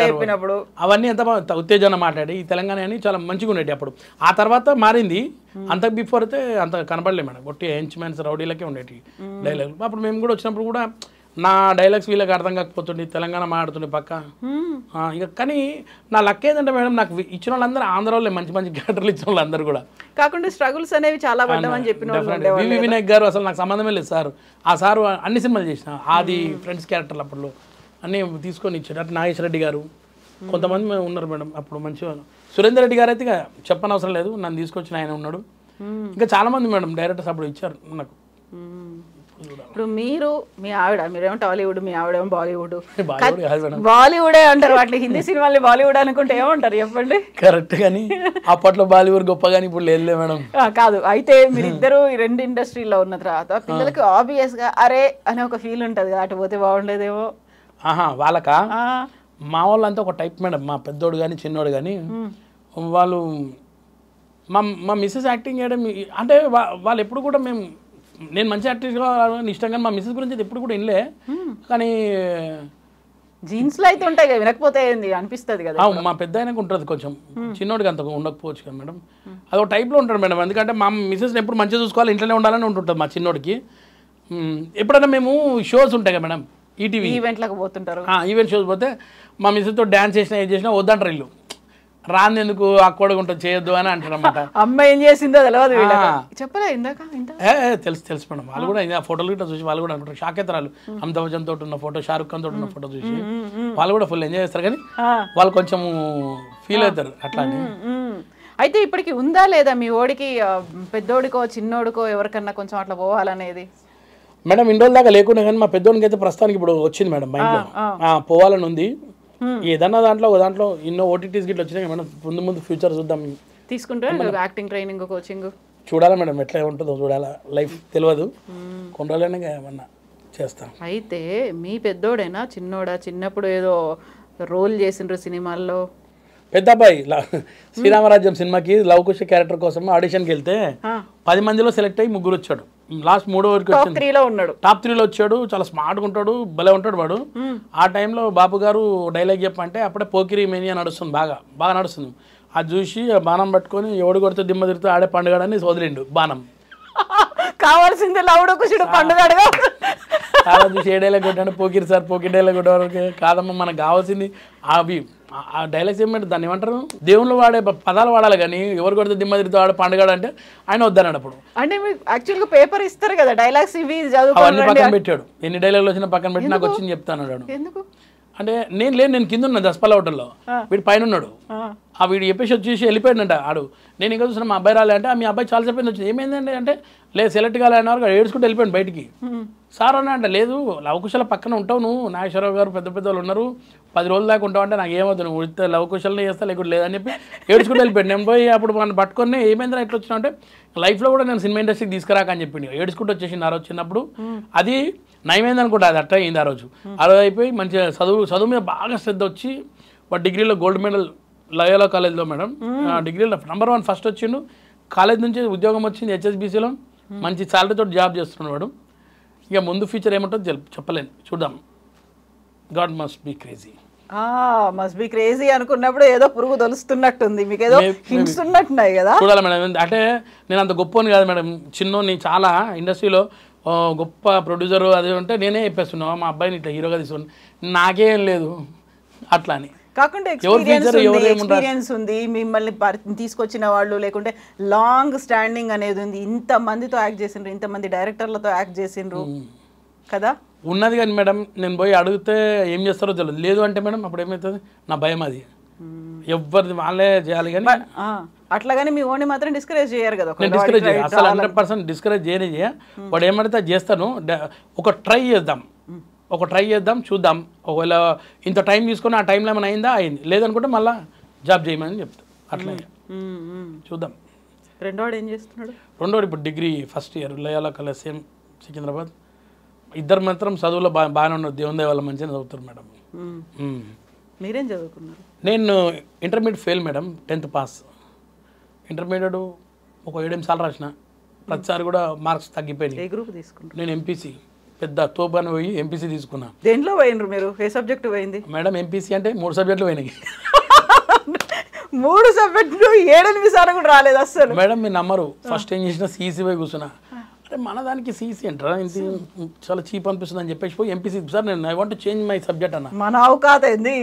చెప్పినప్పుడు అవన్నీ ఎంత ఉత్తేజన మాట్లాడి ఈ తెలంగాణ అని చాలా మంచిగా ఉండేది అప్పుడు. ఆ తర్వాత మారింది. అంత బిఫోర్ అయితే అంత కనపడలే మేడం. ఒట్టి హెంచ్మెన్స్ రౌడీలకే ఉండేవి డైలాగ్. అప్పుడు మేము కూడా వచ్చినప్పుడు కూడా నా డైలాగ్స్ వీళ్ళకి అర్థం కాకపోతుండే, తెలంగాణ మాట్లాడుతుండే పక్క. ఇక కానీ నా లక్ ఏంటంటే మేడం, నాకు ఇచ్చిన వాళ్ళందరూ ఆంధ్ర వాళ్ళే, మంచి మంచి క్యారెక్టర్లు ఇచ్చిన వాళ్ళందరూ కూడా. కాకుండా స్ట్రగుల్స్ అనేవి చాలా పడ్డామని చెప్పిన వివి వినాయక్ గారు అసలు నాకు సంబంధమే లేదు సార్. ఆ సారు అన్ని సినిమాలు చేసిన, ఆది ఫ్రెండ్స్ క్యారెక్టర్లు అప్పుడు అన్నీ తీసుకొని ఇచ్చాడు. అటు నాగేశ్వర రెడ్డి గారు, కొంతమంది ఉన్నారు మేడం అప్పుడు మంచిగా. సురేందర్ రెడ్డి గారు అయితే ఇక చెప్పనవసరం లేదు, నన్ను తీసుకొచ్చిన ఆయన ఉన్నాడు. ఇంకా చాలా మంది మేడం డైరెక్టర్స్ అప్పుడు ఇచ్చారు నాకు. ఇప్పుడు మీరు మీ ఆవిడ, మీరేమో టాలీవుడ్, మీ ఆవిడేమో బాలీవుడ్. బాలీవుడే అంటారు వాటిని, హిందీ సినిమాల్ని బాలీవుడ్ అనుకుంటే ఏమంటారు చెప్పండి? కరెక్ట్. కానీ అప్పట్లో బాలీవుడ్ గొప్ప, కానీ ఇప్పుడు లేదు మేడం. కాదు, అయితే మీరిద్దరు ఈ రెండు ఇండస్ట్రీలో ఉన్న తర్వాత పిల్లలకి ఆబ్వియస్ గా అరే అనే ఒక ఫీల్ ఉంటది కదా, అటు పోతే బాగుండేదేమో. వాళ్ళకా? మా వాళ్ళంతా ఒక టైప్ మేడం. మా పెద్దోడు కానీ చిన్నోడు కానీ వాళ్ళు మా మిస్సెస్ యాక్టింగ్ చేయడం అంటే వాళ్ళు ఎప్పుడు కూడా నేను మంచి యాక్టింగ్ ఇష్టం, కానీ మా మిస్సెస్ గురించి ఎప్పుడు కూడా వినలే. కానీ జీన్స్లో అయితే ఉంటాయి కదా, వినకపోతే అనిపిస్తుంది కదా. మా పెద్ద ఆయనకు ఉంటుంది కొంచెం, చిన్నోడికి అంత ఉండకపోవచ్చు కదా మేడం. అదొక టైప్లో ఉంటాడు మేడం. ఎందుకంటే మా మిస్సెస్ని ఎప్పుడు మంచిగా చూసుకోవాలి, ఇంట్లోనే ఉండాలని ఉంటుంటుంది మా చిన్నోడికి. ఎప్పుడైనా మేము షోస్ ఉంటాయి కదా మేడం, ఈటీవీ ఈవెంట్లకు పోతుంటారు. ఈవెంట్ షోస్ పోతే మా మిస్సెస్తో డ్యాన్స్ చేసినా ఏం చేసినా వద్దంటారు ఇల్లు. రాంది ఎందుకు అక్కడగా ఉంటుంది, చేయొద్దు అని అంటారు అన్నమాట. అమ్మ ఏం చేసిందో తెలియదు, చెప్పలే ఇందాక. తెలుసు మేడం. వాళ్ళు కూడా ఫోటోలు గిట్లా చూసి వాళ్ళు కూడా అనుకుంటారు. షాకేతరాలు అమితాబ్ బచ్చన్ తోటి ఉన్న ఫోటో, షారుఖ్ ఖాన్ తోటి ఉన్న ఫోటో చూసి వాళ్ళు కూడా ఫుల్ ఎంజాయ్ చేస్తారు. కానీ వాళ్ళు కొంచెం ఫీల్ అవుతారు అట్లా అని. అయితే ఇప్పటికి ఉందా లేదా మీ ఓడికి, పెద్దోడికో చిన్నోడికో ఎవరికన్నా కొంచెం అట్లా పోవాలనేది? మేడం ఇన్ని రోజుల దాకా లేకుండా, కానీ మా పెద్దోడికి అయితే ప్రస్తుతానికి ఇప్పుడు వచ్చింది మేడం మైండ్లో, పోవాలని ఉంది. ఏదన్నా దాంట్లో ఎన్నో ఓటీటీస్ గిట్లా వచ్చినాయి మేడం. ముందు ఫ్యూచర్ చూద్దాం. తీసుకుంటే యాక్టింగ్ ట్రైనింగ్, కోచింగ్ చూడాలా మేడం, ఎట్లా ఉంటుందో చూడాలా. లైఫ్ తెలియదు, కొన్ని రోజులైనా ఏమన్నా చేస్తాం. అయితే మీ పెద్దోడైనా చిన్నోడా? చిన్నప్పుడు ఏదో రోల్ చేసిండ్రు సినిమాల్లో. పెద్ద అబ్బాయి శ్రీరామరాజ్యం సినిమాకి లవకుశ క్యారెక్టర్ కోసం ఆడిషన్కి వెళ్తే 10 మందిలో సెలెక్ట్ అయ్యి 3 వచ్చాడు. లాస్ట్ 3వ వరకు టాప్ 3లో వచ్చాడు. చాలా స్మార్ట్గా ఉంటాడు, భలే ఉంటాడు వాడు. ఆ టైంలో బాబు గారు డైలాగ్ చెప్పంటే అప్పుడే పోకిరి మేనియా నడుస్తుంది, బాగా నడుస్తుంది. అది చూసి బాణం పట్టుకొని ఎవడు కొడితే దిమ్మ తిరిగితే ఆడే పండుగడని వదిలిండు బాణం. కావాల్సిందే లౌడ కుషుడు పండుగ చాలా చూసి ఏ డైలాగ్ కొట్టాడు, పోకిరి సార్ పోకిరి డైలాగ్ కొట్టడానికి కాదమ్మా, మనకు కావాల్సింది అవి ఆ డైలాగ్స్ ఏమంటే దాన్ని ఏమంటారు, దేవుళ్ళు వాడే పదాలు వాడాలి. కానీ ఎవరు కొడితే దిమ్మ తిరిగితే వాడే పండుగ అంటే ఆయన వద్దన్నాడు. అప్పుడు అంటే మీకు యాక్చువల్గా పేపర్ ఇస్తారు కదా, డైలాగ్స్ ఇవి అవన్నీ పక్కన పెట్టాడు. ఎన్ని డైలాగులు వచ్చినా పక్కన పెట్టి నాకు వచ్చింది చెప్తాను. ఎందుకు అంటే నేను కింద ఉన్నా దసపల్లి హోటల్లో, వీడు పైన ఉన్నాడు. ఆ వీడు చెప్పేసి వచ్చేసి వెళ్ళిపోయాడంట ఆడు. నేను ఇంకా చూసిన మా అబ్బాయి రాలే అంటే, మీ అబ్బాయి చాలా చెప్పింది వచ్చింది. ఏమైందండి అంటే, లేదు సెలెక్ట్ కాలేన్నారు, ఏడ్చుకుంటూ వెళ్ళిపోయాడు బయటికి. సార్ అన్నా అంటే, లేదు లవకుశల పక్కన ఉంటావు నువ్వు, నాగేశ్వరరావు గారు పెద్ద వాళ్ళు ఉన్నారు, 10 రోజుల దాకా ఉంటావు అంటే నాకు ఏమవుతుంది, నువ్వు ఉడితే లవకుశలనే చేస్తా లేకుంటే లేదని చెప్పి ఏడ్చుకుంటూ వెళ్ళిపోయాడు. నేను పోయి అప్పుడు మనం పట్టుకొని ఏమైందా ఎట్లా వచ్చినా అంటే, లైఫ్లో కూడా నేను సినిమా ఇండస్ట్రీకి తీసుకురాక అని చెప్పింది. ఏడ్చుకుంటూ వచ్చేసింది ఆ రోజు చిన్నప్పుడు. అది నయమైంది అనుకుంటా, అది అట్లా అయింది ఆ రోజు. అయిపోయి మంచిగా చదువు మీద బాగా శ్రద్ధ వచ్చి వాడు డిగ్రీలో గోల్డ్ మెడల్ లయోలా కాలేజ్లో మేడం, డిగ్రీలో నంబర్ 1 ఫస్ట్ వచ్చిండు. కాలేజ్ నుంచి ఉద్యోగం వచ్చింది హెచ్ఎస్బీసీలో, మంచి శాలరీతో జాబ్ చేస్తున్నాడు. ఇక ముందు ఫ్యూచర్ ఏముంటుందో చెప్పలేను, చూద్దాం. గాడ్ మస్ట్ బీ క్రేజీ అనుకున్నప్పుడు ఏదో పురుగు తొలుస్తున్నట్టుంది, మీకు ఏదో హింట్స్ ఉన్నట్టున్నాయి కదా. చూడాలి మేడం. అంటే నేను అంత గొప్పని కాదు మేడం, చిన్నోని. చాలా ఇండస్ట్రీలో గొప్ప ప్రొడ్యూసర్ అది ఉంటే నేనే చెప్పేస్తున్నావు మా అబ్బాయిని ఇట్లా హీరోగా తీసుకుని, నాకేం లేదు అట్లా అని. కాకుండా ఎక్స్పీరియన్స్ ఉంది, మిమ్మల్ని తీసుకొచ్చిన వాళ్ళు, లేకుంటే లాంగ్ స్టాండింగ్ అనేది ఉంది. ఇంత మందితో యాక్ట్ చేసిండ్రు, ఇంతమంది డైరెక్టర్లతో యాక్ట్ చేసిండ్రు కదా. ఉన్నది కానీ మేడం, నేను పోయి అడిగితే ఏం చేస్తారో తెలియదు. లేదు అంటే మేడం అప్పుడు ఏమవుతుంది, నా భయం అది. ఎవరిది వాళ్ళే చేయాలి. కానీ అట్లాగని మీ ఓన్ని మాత్రం డిస్కరేజ్ చేయరు కదా. నేను డిస్కరేజ్ చేయ, అసలు 100% డిస్కరేజ్ చేయనే వాడు ఏమంటే చేస్తాను. ఒక ట్రై చేద్దాం చూద్దాం. ఒకవేళ ఇంత టైం తీసుకొని ఆ టైంలో ఏమైనా అయింది, లేదనుకుంటే మళ్ళీ జాబ్ చేయమని చెప్తాను. అట్లా చూద్దాం. రెండోడు ఏం చేస్తున్నాడు? రెండోడు ఇప్పుడు degree first year Loyola college, same Secunderabad. ఇద్దరు మాత్రం చదువులో బాగానే ఉన్నారు, దేవుని వల్ల మంచిగా చదువుతారు మేడం. మీరేం చదువుకున్నారు? నేను intermediate fail madam, 10th pass. Intermediate ఒక 7 సార్లు రాసిన, ప్రతిసారి కూడా మార్క్స్ తగ్గిపోయినాయి. ఏ గ్రూప్ తీసుకున్నాను? నేను ఎంపీసీ. పెద్ద తోపని పోయి ఎంపీసీ తీసుకున్నా. దేంట్లో పోయినరు మీరు? ఏ సబ్జెక్ట్ పోయింది మేడం? ఎంపీసీ అంటే 3 సబ్జెక్టులు పోయినాయి. 3 సబ్జెక్టులు 7-8 సార్లు కూడా రాలేదు అసలు. మేడం మీరు నమ్మరు, ఫస్ట్ ఏం చేసిన సిఈసీ పోయి కూర్చున్నా. అరే మన దానికి సిఈసీ అంటారా, ఇంత చాలా చీప్ అనిపిస్తుంది అని చెప్పేసి పోయి ఎంపీసీ సార్ నేను I want change my subject అన్న. మన అవకాశం ఏంది?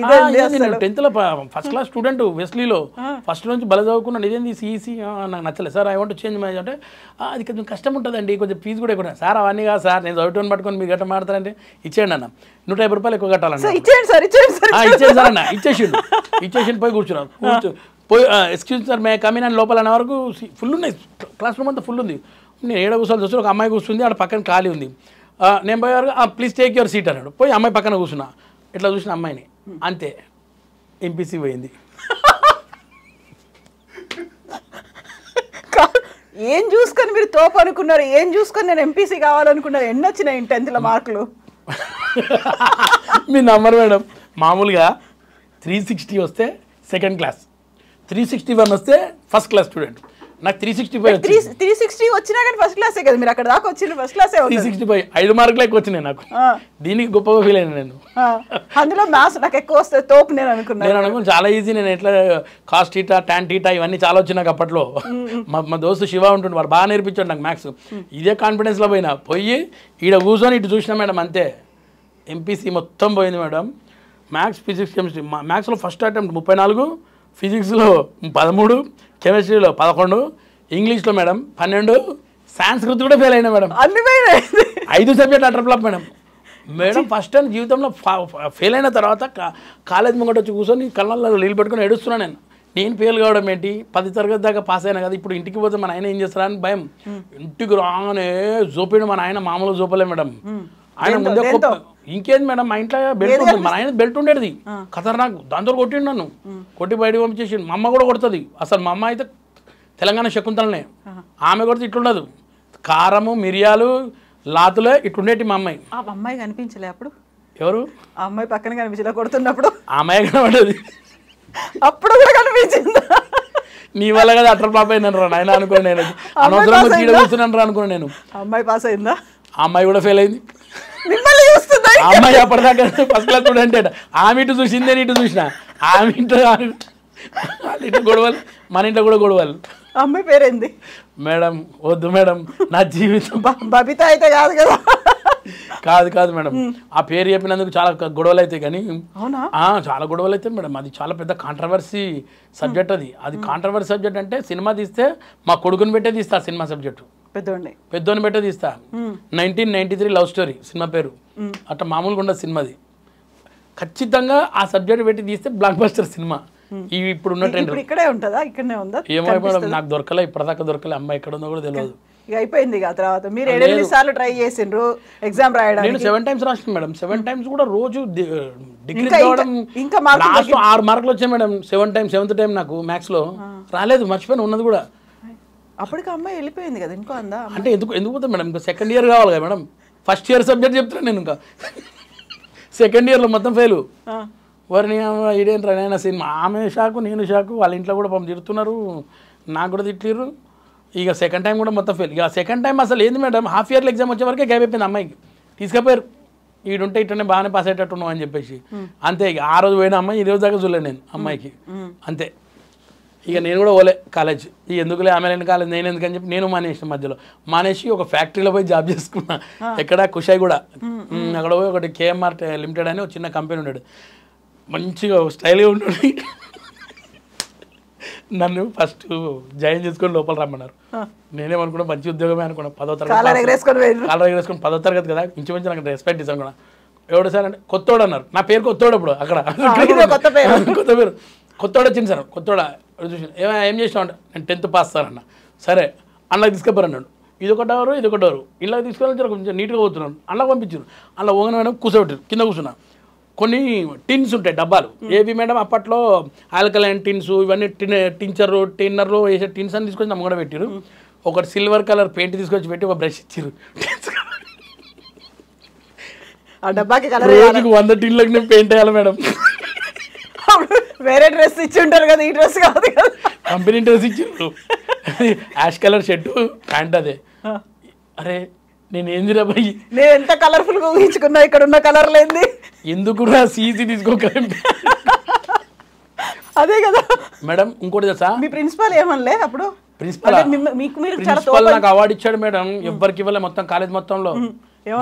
10th లో ఫస్ట్ క్లాస్ స్టూడెంట్ వెస్లీలో ఫస్ట్ నుంచి బల చదువుకున్నాను. ఇదేంది సిఈసీ నాకు నచ్చలేదు sir, I want change my అంటే అది కొంచెం కష్టం ఉంటుందండి, కొంచెం ఫీజు కూడా ఎక్కువ. సార్ అవన్నీ కాదు సార్, నేను చదువుకొని పట్టుకొని మీరు గట్ట మాడతారంటే ఇచ్చేయండి అన్న, 150 రూపాయలు ఎక్కువ కట్టాలన్న. ఇచ్చేయండి సార్ అన్న, ఇచ్చేసిండు పోయి కూర్చున్నాను. పోయి ఎక్స్క్యూజ్ సార్ మే కమిన్ అని లోపల అన్న వరకు ఫుల్ ఉన్నాయి, క్లాస్ రూమ్ అంతా ఫుల్ ఉంది. నేను ఏడ కూర్చోాల్సి వచ్చి ఒక అమ్మాయి కూర్చుంది, ఆడ పక్కన ఖాళీ ఉంది. నేను పోయే వరకు ప్లీజ్ టేక్ యువర్ సీట్ అన్నాడు. పోయి అమ్మాయి పక్కన కూర్చున్నా, ఇట్లా చూసిన అమ్మాయిని అంతే ఎంపీసీ పోయింది. ఏం చూసుకొని మీరు తోపు అనుకున్నారు? ఏం చూసుకొని నేను ఎంపీసీ కావాలనుకున్నారు? ఎన్ని వచ్చినాయి 10th మార్కులు? మీ నంబర్ మేడం మామూలుగా 360 వస్తే సెకండ్ క్లాస్, 361 వస్తే ఫస్ట్ క్లాస్ స్టూడెంట్. నాకు 360 వచ్చినా కానీ ఫస్ట్ క్లాసే కదా మీరు? అక్కడ దాకా వచ్చిన ఫస్ట్ క్లాసే. 365 5 మార్కులు ఎక్కువ వచ్చినాయి నాకు. దీనికి గొప్పగా ఫీల్ అయినా నేను. అందులో మ్యాథ్స్ నాకు ఎక్కువ వస్తే తోపు నేను అనుకున్నాను. చాలా ఈజీ, నేను ఎట్లా కాస్ టీటా టాన్ టీటా ఇవన్నీ చాలా వచ్చినాయి నాకు అప్పట్లో. మా దోస్తు శివ ఉంటుండే, వాడు బాగా నేర్పించాడు నాకు మ్యాథ్స్. ఇదే కాన్ఫిడెన్స్లో పోయి ఈడ కూర్చొని ఇటు చూసినా మేడం అంతే ఎంపీసీ మొత్తం పోయింది మేడం. Maths, physics, chemistry. మ్యాథ్స్లో ఫస్ట్ అటెంప్ట్ 34, ఫిజిక్స్లో 13, కెమిస్ట్రీలో 11, ఇంగ్లీష్లో మేడం 12, సాంస్కృతి కూడా ఫెయిల్ అయినా మేడం. అన్ని 5 subject attempt madam. Madam first time జీవితంలో ఫెయిల్ అయిన తర్వాత కాలేజ్ ముంగట వచ్చి కూర్చొని కళ్ళల్లో నీళ్ళు పెట్టుకొని ఏడుస్తున్నాను. నేను ఫెయిల్ కావడం ఏంటి, 10వ తరగతి దాకా పాస్ అయినా కదా, ఇప్పుడు ఇంటికి పోతే మన ఆయన ఏం చేస్తారా అని భయం. ఇంటికి రాగానే జోపిడు మన ఆయన మామూలు జోపలే మేడం. ఆయన ముందే ఇంకేంది మేడం, మా ఇంట్లో బెల్ట్ ఉంటుంది, మన ఆయన బెల్ట్ ఉండేది ఖతర్నాక్, దాంతో కొట్టిండు నన్ను, కొట్టి బయటకు పంపించేసి. మా అమ్మ కూడా కొడుతుంది అసలు. మా అమ్మ అయితే తెలంగాణ శకుంతలనే, ఆమె కొడితే ఇట్లుండదు, కారము మిరియాలు లాతులే ఇట్లుండేటి మా అమ్మాయి. ఆ అమ్మాయి కనిపించలే అప్పుడు? ఎవరు? ఆ అమ్మాయి పక్కన కనిపించలే కొడుతున్నప్పుడు? ఆ అమ్మాయి కనబడేది అప్పుడు కూడా కనిపించిందా? నీ వల్ల కదా అట్లా పాప అయినాను రా నాయన అనుకోండి, నేను అనవసరంగా చీడ కూర్చున్నాను రా అనుకోండి నేను. అమ్మాయి పాస్ అయిందా? ఆ అమ్మాయి కూడా ఫెయిల్ అయింది. ఆ అమ్మాయి అప్పటిదాకా ఫస్ట్ క్లాస్ స్టూడెంట్ అంటే ఆమె ఇటు చూసిందే, ఇటు చూసిన ఆమె ఇంట్లో ఇటు గొడవలు, మన ఇంట్లో కూడా గొడవలు. అమ్మాయి పేరేంది మేడం? వద్దు మేడం, నా జీవితం బబిత అయితే కాదు కదా? కాదు మేడం, ఆ పేరు చెప్పినందుకు చాలా గొడవలు అవుతాయి. కానీ చాలా గొడవలు అవుతాయి మేడం. అది చాలా పెద్ద కాంట్రవర్సీ సబ్జెక్ట్. అది కాంట్రవర్సీ సబ్జెక్ట్ అంటే సినిమా తీస్తే మా కొడుకుని పెట్టే తీస్తా సినిమా సబ్జెక్టు, పెద్దోని పెట్టే తీస్తా. 1993 లవ్ స్టోరీ సినిమా పేరు. అట్లా మామూలుగా ఉండదు సినిమాది. ఖచ్చితంగా ఆ సబ్జెక్ట్ పెట్టి తీస్తే బ్లాక్ బస్టర్ సినిమా. ఇప్పుడు ఉన్న ట్రెండ్ ఇక్కడే ఉంటుందా? ఇక్కడనే ఉందా? ఏమో మేడం, నాకు దొరకలే, ఇప్పటిదాకా దొరకలే. అమ్మాయి ఎక్కడ ఉందో కూడా తెలియదు. అయిపోయింది తర్వాత మీరు 8 సార్లు ట్రై చేసిండ్రు ఎగ్జామ్ రాయడానికి. నేను 7 times రాసిన మేడం. 7 times కూడా రోజు డిగ్రీ చదవడం. ఇంకా లాస్ట్ 6 మార్కులు వచ్చాయి మేడం 7 times. 7th టైం నాకు మ్యాథ్స్ లో రాలేదు, మర్చిపోయిన ఉన్నది కూడా. అప్పటికి అమ్మాయి వెళ్ళిపోయింది కదా, ఇంకో అందా అంటే ఎందుకు పోతుంది మేడం? ఇంకా సెకండ్ ఇయర్ కావాలి కదా మేడం. ఫస్ట్ ఇయర్ సబ్జెక్ట్ చెప్తున్నాను నేను, ఇంకా సెకండ్ ఇయర్లో మొత్తం ఫెయిల్. వారిని ఇదేంట్రా నైనా సినిమా. ఆమె షాకు, నేను షాకు, వాళ్ళ ఇంట్లో కూడా పంపి తిడుతున్నారు, నాకు కూడా తిట్టిర్రు. ఇక సెకండ్ టైం కూడా మొత్తం ఫెయిల్. ఇక సెకండ్ టైం అసలు ఏంది మేడం, హాఫ్ ఇయర్లో ఎగ్జామ్ వచ్చే వరకే గ్యాప్ అయిపోయింది అమ్మాయికి. తీసుకుపోయారు, ఈడుంటే ఇట్లనే బాగానే పాస్ అయ్యేటట్టున్నావు అని చెప్పేసి. అంతే. ఇక ఆ రోజు పోయిన అమ్మాయి ఈ రోజు దాకా చూడలేదు నేను అమ్మాయికి. అంతే. ఇక నేను కూడా పోలే కాలేజ్. ఇక ఎందుకులే ఆమె లేని కాలేజ్ నేను ఎందుకని చెప్పి నేను మానేసిన. మధ్యలో మానేసి ఒక ఫ్యాక్టరీలో పోయి జాబ్ చేసుకున్నా. ఎక్కడ కుషాయి కూడా. అక్కడ పోయి ఒకటి KMR లిమిటెడ్ అని ఒక చిన్న కంపెనీ ఉన్నాడు, మంచిగా స్టైల్గా ఉంటుంది. నన్ను ఫస్ట్ జాయిన్ చేసుకొని లోపల రమ్మన్నారు. నేనేమనుకున్నా మంచి ఉద్యోగమే అనుకున్నా. 10వ తరగతి కాలర్ ఎగరేసుకొని 10వ తరగతి కదా, ఇంచుమించు నాకు రెస్పెక్ట్ ఇస్తాను కూడా. ఎవడు సార్ అంటే కొత్తోడు అన్నారు. నా పేరు కొత్తోడు. అప్పుడు అక్కడ కొత్త పేరు కొత్తోడు వచ్చింది సార్. కొత్తోడ చూసి ఏం చేసినావు అంటే నేను 10th పాస్ సార్ అన్న. సరే అందులోకి తీసుకెళ్ళారు అన్నాడు. ఇదొక డోరు ఇళ్ళకి తీసుకెళ్ళి కొంచెం నీట్గా పోతున్నాను. అందులోకి పంపించారు. అందులో ఓగన మేడం కూర్చోబెట్టారు, కింద కూర్చున్నా. కొన్ని టిన్స్ ఉంటాయి డబ్బాలు. ఏవి మేడం అప్పట్లో ఆల్కలైన్ టిన్స్, ఇవన్నీ టిన్నర్లు వేసే టిన్స్ అని తీసుకొచ్చి నమ్మ కూడా పెట్టారు. ఒకటి సిల్వర్ కలర్ పెయింట్ తీసుకొచ్చి పెట్టి ఒక బ్రష్ ఇచ్చారు. ఆ డబ్బాకి రోజుకి 100 టిన్లకు నేను పెయింట్ వేయాలి మేడం. వేరే డ్రెస్ ఇచ్చి ఉంటారు కదా, ఈ డ్రెస్ కాదు కదా. కంపెనీ డ్రెస్ ఇచ్చారు, యాష్ కలర్ షర్టు ప్యాంట్. అదే అరే నేను ఏందిరా భయ్, నేను ఎంత కలర్ఫుల్ గా ఊహించుకున్నా ఇక్కడ ఉన్న కలర్ లేంది. ఎందుకు సీసీ తీసుకోకండి. అదే కదా మేడం. ఇంకోటి తెలుసా, మీ ప్రిన్సిపల్ ఏమనలే అప్పుడు? ప్రిన్సిపల్ నాకు అవార్డు ఇచ్చాడు మేడం. ఎవ్వరికి ఇవ్వలే మొత్తం కాలేజ్ మొత్తంలో.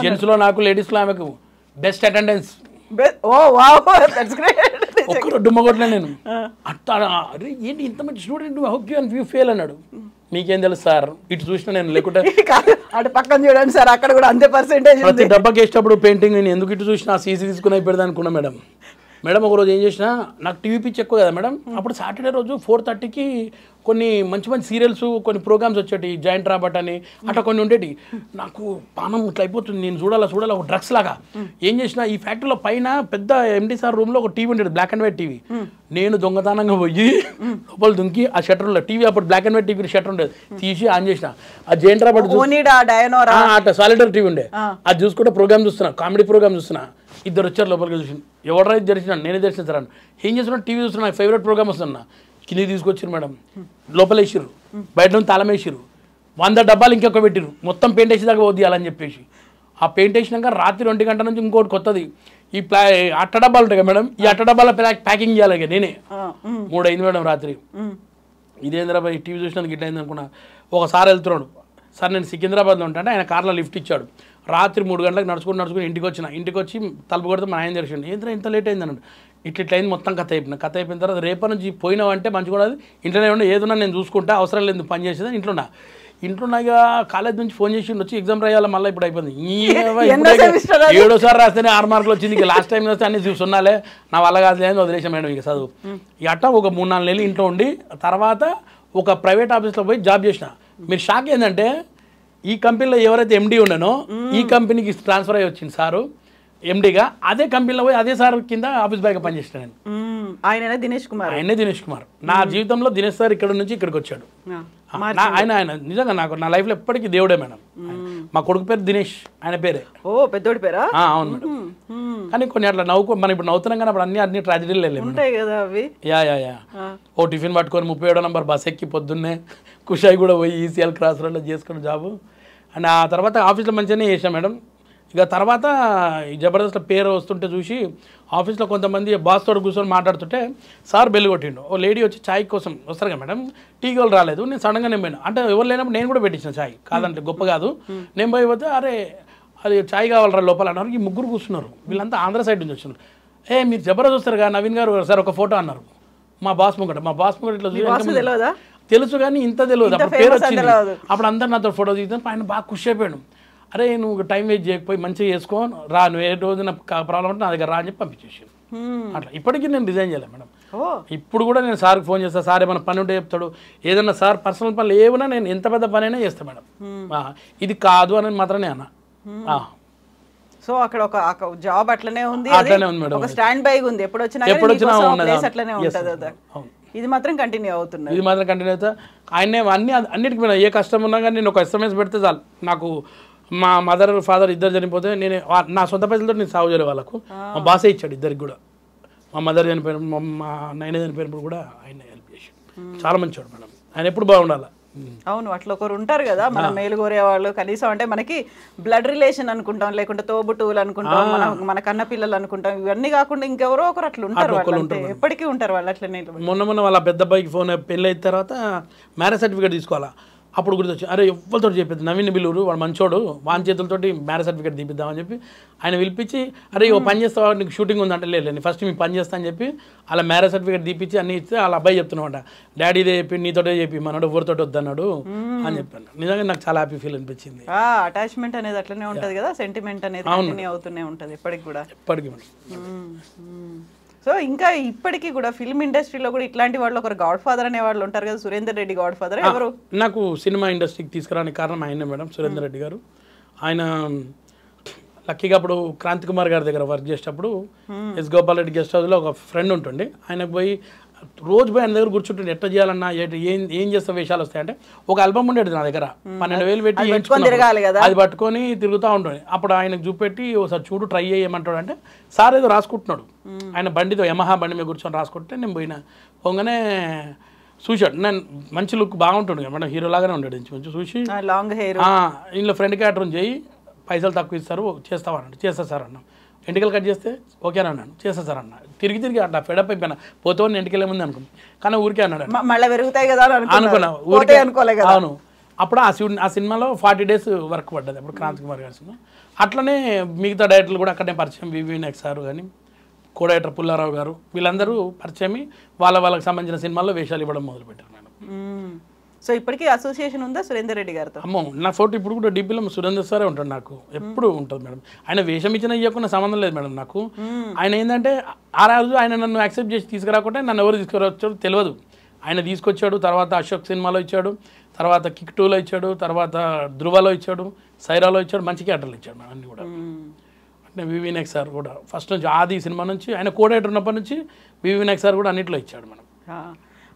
జెంట్స్ లో నాకు, లేడీస్ లో ఆమెకు బెస్ట్ అటెండెన్స్. ఒక్కరు డుమ్మగొట్టలే నేను. అరే ఏంటి ఇంత మంచి స్టూడెంట్, హోప్ యూ ఫెయిల్ అన్నాడు. మీకేం తెలుసు సార్, ఇటు చూసినా నేను లేకుంటే అటు పక్కన చూడండి సార్, అక్కడ కూడా అంతే పర్సెంటేజ్. ప్రతి డబ్బాకి వేసేటప్పుడు పెయింటింగ్ నేను ఎందుకు ఇటు చూసినా సీసీ తీసుకుని అయిపోయింది అనుకున్నా మేడం. మేడం ఒకరోజు ఏం చేసినా, నాకు టీవీ పిచ్ ఎక్కువ కదా మేడం. అప్పుడు సాటర్డే రోజు 4:30కి కొన్ని మంచి మంచి సీరియల్స్, కొన్ని ప్రోగ్రామ్స్ వచ్చేటి, జాయింట్ రాబర్ట్ అని అట్లా కొన్ని ఉండేటి. నాకు పానం ఇట్లా అయిపోతుంది, నేను చూడాలా ఒక డ్రగ్స్ లాగా. ఏం చేసినా, ఈ ఫ్యాక్టరీలో పైన పెద్ద ఎండి సార్ రూమ్లో ఒక టీవీ ఉండేది, బ్లాక్ అండ్ వైట్ టీవీ. నేను దొంగతనంగా పోయి లోపల దుంకి ఆ షట్టర్లో టీవీ, అప్పుడు black and white TV shutter ఉండేది, తీసి ఆన్ చేసిన. ఆ జాయింట్ రాబర్ట్ అట్లా సాలిడర్ టీవీ ఉండే, అది చూసుకుంటే ప్రోగ్రామ్ చూస్తున్నా, కామెడీ ప్రోగ్రామ్ చూస్తున్నా. ఇద్దరు వచ్చారు లోపలికి, చూసి ఎవడరా ఇది జరిచినాను, నేనే తెలిసిన సార్ అని. ఏం చేస్తున్నా, టీవీ చూస్తున్నా, నాకు ఫేవరెట్ ప్రోగ్రామ్ వస్తున్నా. కిందికి తీసుకొచ్చారు మేడం, లోపల వేసిర్రు, బయట నుంచి తాళం వేసిర్రు, 100 డబ్బాలు ఇంకొక పెట్టిరు, మొత్తం పెయింట్ వేసేదాకా వదియాలని చెప్పేసి. ఆ పెయింట్ వేసినాక రాత్రి 2 గంటల నుంచి ఇంకోటి కొత్తది, ఈ అట్ట డబ్బాలు ఉంటాయి కదా మేడం, ఈ అట్ట డబ్బాల ప్యాకింగ్ చేయాలి నేనే. 3 అయింది మేడం రాత్రి. ఇదేంద్రా ఈ టీవీ చూసినందుకు ఇట్లా అయింది అనుకున్నా. ఒకసారి వెళ్తున్నాడు సార్, నేను సికింద్రాబాద్లో ఉంటాను, ఆయన కార్లో లిఫ్ట్ ఇచ్చాడు. రాత్రి 3 గంటలకు నడుచుకుని ఇంటికి వచ్చి తలుపు కొడితే మా ఆయన తెలిసిండు, ఏంద్రా ఇంత లేట్ అయింది అన్నాడు. ఇట్లా అయింది, మొత్తం కథ అయిపోయిన తర్వాత రేపటి నుంచి పోయినావంటే మంచిగా ఉండదు, ఇంట్లోనే ఉండే, ఏదన్నా నేను చూసుకుంటా, అవసరం లేదు పని చేసేది. ఇంట్లో ఇక కాలేజ్ నుంచి ఫోన్ చేసి వచ్చి ఎగ్జామ్ రాయాలి, మళ్ళీ ఇప్పుడు అయిపోయింది. 7వ రాస్తేనే 6 మార్కులు వచ్చింది. ఇక లాస్ట్ టైం వస్తే అన్ని చూస్తున్నాలే, నా వల్ల కాదు అని వదిలేసాం మేడం ఇక చదువు. ఇక అట్లా ఒక 3-4 నెలలు ఇంట్లో ఉండి, తర్వాత ఒక ప్రైవేట్ ఆఫీస్లో పోయి జాబ్ చేసిన. మీరు షాక్ ఏంటంటే, ఈ కంపెనీలో ఎవరైతే ఎండీ ఉన్నానో ఈ కంపెనీకి ట్రాన్స్ఫర్ అయ్యి వచ్చింది సారు ఎండీగా. అదే కంపెనీలో పోయి అదే సార్ కింద ఆఫీస్ బాయ్గా పనిచేసిన నేను. ఆయనే దినేష్ కుమార్. నా జీవితంలో దినేష్ సార్ ఇక్కడ నుంచి ఇక్కడికి వచ్చాడు. ఆయన నిజంగా నాకు నా లైఫ్లో ఎప్పటికీ దేవుడే మేడం. మా కొడుకు పేరు దినేష్, ఆయన పేరే. ఓ పెద్దోడి పేరా? అవును మేడం. కానీ కొన్ని అట్లా మనం ఇప్పుడు నవ్వుతున్నాం కానీ అప్పుడు అన్ని ట్రాజడీలు వెళ్ళాము. యా ఓ టిఫిన్ పట్టుకొని 37వ నంబర్ బస్ ఎక్కి పొద్దున్నే కుషాయి కూడా పోయి ఈసీఎల్ క్రాస్ రోడ్లో చేసుకున్న జాబు. అండ్ ఆ తర్వాత ఆఫీస్లో మంచిగానే చేసాం మేడం. ఇక తర్వాత ఈ జబర్దస్త్ పేరు వస్తుంటే చూసి ఆఫీస్లో కొంతమంది బాస్ తోడు కూర్చొని మాట్లాడుతుంటే సార్ బెల్ కొట్టిండు. ఓ లేడీ వచ్చి ఛాయ్ కోసం వస్తారు కదా మేడం, టీ వాళ్ళు రాలేదు, నేను సడన్గా నేను పోయినా. అంటే ఎవరు లేనప్పుడు నేను కూడా పెట్టించిన ఛాయ్, కాదంటే గొప్ప కాదు. నేను పోయిపోతే అరే అది ఛాయ్ కావాలరా లోపల అన్నారు. ఈ 3 కూర్చున్నారు, వీళ్ళంతా ఆంధ్ర సైడ్ నుంచి వచ్చినారు. మీరు జబర్దస్త్ వస్తారు కదా నవీన్ గారు సార్ ఒక ఫోటో అన్నారు. మా బాస్ ముంగట ఇట్లా తెలుసు కానీ ఇంత తెలియదు, అప్పుడు పేరు వచ్చింది. అప్పుడు అందరు నాతో ఫోటో తీస్తాను, ఆయన బాగా ఖుషి అయిపోయాడు. అరే నువ్వు టైం వేస్ట్ చేయకపోయి మంచిగా చేసుకో రా, నువ్వు ఏ రోజు నాకు ప్రాబ్లం ఉంటే నా దగ్గర రా అని చెప్పి పంపించేసి. అట్లా ఇప్పటికీ నేను రిజైన్ చేయలేదు మేడం. ఇప్పుడు కూడా నేను సార్కి ఫోన్ చేస్తాను, సార్ ఏమైనా పని ఉంటే చెప్తాడు. ఏదన్నా సార్ పర్సనల్ పనులు ఏమైనా నేను ఎంత పెద్ద పని అయినా చేస్తాను మేడం. ఇది కాదు అని మాత్రమే అన్న. సో అక్కడ ఒక జాబ్ అట్లనే ఉంది మేడం, ఒక స్టాండ్ బై ఉంది, ఎప్పుడు వచ్చినా అట్లనే ఉంటుంది. ఇది మాత్రం కంటిన్యూ అవుతుంది. అవుతా ఆయనే అన్నిటికీ పోయినా, ఏ కష్టం ఉన్నా కానీ నేను ఒక SMS పెడితే చాలు. నాకు మా మదర్ ఫాదర్ ఇద్దరు చనిపోతే నేను నా సొంత పైసలతో నేను సాగు చేయలే వాళ్ళకు. మా బాసే ఇచ్చాడు ఇద్దరికి కూడా. మా మదర్ చనిపోయిన, మా నాయన చనిపోయినప్పుడు కూడా ఆయన హెల్ప్ చేశాడు. చాలా మంచివాడు మేడం, ఆయన ఎప్పుడు బాగుండాలి. అవును, అట్లా ఒకరు ఉంటారు కదా మన మేలు కోరే వాళ్ళు. కనీసం అంటే మనకి బ్లడ్ రిలేషన్ అనుకుంటాం, లేకుంటే తోబుట్టువులు అనుకుంటాం, మన కన్న పిల్లలు అనుకుంటాం. ఇవన్నీ కాకుండా ఇంకెవరో ఒకరు అట్లా ఉంటారు, ఎప్పటికీ ఉంటారు వాళ్ళు అట్లనే. మొన్న వాళ్ళ పెద్ద అబ్బాయికి ఫోన్ పెళ్ళి అయిన తర్వాత మ్యారేజ్ సర్టిఫికేట్ తీసుకోవాలా. అప్పుడు గుర్తొచ్చి అరే ఎవరితో చెప్పేది నవీన్ బిల్లూరు వాడు మంచోడు, వాని చేతులతోటి మ్యారేజ్ సర్టిఫికేట్ తీపిద్దామని చెప్పి ఆయన పిలిపించి అరే ఓ పని చేస్తావా నీకు షూటింగ్ ఉందంటే లేదు ఫస్ట్ మీ పని చేస్తా అని చెప్పి అలా మ్యారేజ్ సర్టిఫికేట్ తీపిచ్చి అన్ని ఇస్తే వాళ్ళ అబ్బాయి చెప్తున్నాడు డాడీ ఇదే చెప్పి నీతోటే చెప్పి మనోడు ఎవరితోటి వద్దన్నాడు అని చెప్పాను. నిజంగా నాకు చాలా హ్యాపీ ఫీల్ అనిపించింది. అటాచ్మెంట్ అనేది అట్లనే ఉంటుంది కదా, సెంటిమెంట్ అనేది కంటిన్యూ అవుతూనే ఉంటుంది ఎప్పటికి కూడా. ఎప్పటికీ. సో ఇంకా ఇప్పటికీ కూడా ఫిల్మ్ ఇండస్ట్రీలో కూడా ఇట్లాంటి వాళ్ళు ఒకరు గాడ్ ఫాదర్ అనే వాళ్ళు ఉంటారు కదా, సురేందర్ రెడ్డి గాడ్ ఫాదర్ ఎవరు? నాకు సినిమా ఇండస్ట్రీకి తీసుకురానికి కారణం ఆయనే మేడం, సురేందర్ రెడ్డి గారు. ఆయన లక్కీగా అప్పుడు క్రాంతి కుమార్ గారి దగ్గర వర్క్ చేసేటప్పుడు ఎస్ గోపాల్ రెడ్డి గెస్ట్ హౌస్లో ఒక ఫ్రెండ్ ఉంటుండే. ఆయనకు పోయి రోజు పోయి ఆయన దగ్గర కూర్చుంటుండే ఎట్లా చేయాలన్నా ఏం చేస్తే వేషాలు వస్తాయంటే ఒక ఆల్బమ్ ఉండేది నా దగ్గర 12,000 పెట్టి అది పట్టుకొని తిరుగుతూ ఉంటుండే. అప్పుడు ఆయనకు చూపెట్టి ఒకసారి చూడు ట్రై చేయమంటాడు అంటే సార్ ఏదో రాసుకుంటున్నాడు, ఆయన బండితో యమహా బండి మీద కూర్చొని రాసుకుంటే నేను పోయినా పోగానే చూశాడు. నేను మంచి లుక్ బాగుంటుండే మేడం, హీరోలాగానే ఉంటాడు మంచి చూసి లాంగ్ హెయిర్ ఇంట్లో ఫ్రెండ్ క్యారెక్టర్ చేయి పైసలు తక్కువ ఇస్తారు చేస్తామన్నాడు. చేస్తా సార్ అన్న. ఎంటికలు కట్ చేస్తే ఓకేనా అన్నాను. చేస్తా సార్ అన్న. తిరిగి అట్లా ఫెడప్ అయిపోయినా పోతే ఎంటికలే ముందు అనుకున్నాను. కానీ ఊరికే అన్నాడు. మళ్ళీ పెరుగుతాయి కదా అనుకున్నా ఊరికే అనుకోలే కదా. అవును. అప్పుడు ఆ సినిమాలో 40 days వర్క్ పడ్డది అప్పుడు క్రాంతి కుమార్ గారి సినిమా. అట్లనే మిగతా డైరెక్టర్లు కూడా అక్కడనే పరిచయం. వివిఎన్ సార్ కానీ కో డైరెక్టర్ పుల్లారావు గారు వీళ్ళందరూ పరిచయం వాళ్ళకి సంబంధించిన సినిమాల్లో వేషాలు ఇవ్వడం మొదలుపెట్టారు మేడం. సో ఇప్పటికీ అసోసియేషన్ ఉందా సురేందర్ రెడ్డి గారితో? అమ్మో నా ఫోటో ఇప్పుడు కూడా డీపీలో సురేందర్ సారే ఉంటాడు నాకు ఎప్పుడు ఉంటుంది మేడం. ఆయన వేషం ఇచ్చిన ఇవ్వకుండా సంబంధం లేదు మేడం నాకు. ఆయన ఏంటంటే ఆ రోజు ఆయన నన్ను యాక్సెప్ట్ చేసి తీసుకురాకుంటే నన్ను ఎవరు తీసుకురావచ్చో తెలియదు. ఆయన తీసుకొచ్చాడు. తర్వాత అశోక్ సినిమాలో ఇచ్చాడు, తర్వాత కిక్ 2లో ఇచ్చాడు, తర్వాత ధృవలో ఇచ్చాడు, సైరాలో ఇచ్చాడు. మంచి క్యారెక్టర్లు ఇచ్చాడు మేడం అన్నీ కూడా. అంటే వివిఎన్ సార్ కూడా ఫస్ట్ నుంచి ఆది సినిమా నుంచి ఆయన కో డైరెక్టర్ ఉన్నప్పటి నుంచి వివిఎన్ సార్ కూడా అన్నింటిలో ఇచ్చాడు మేడం.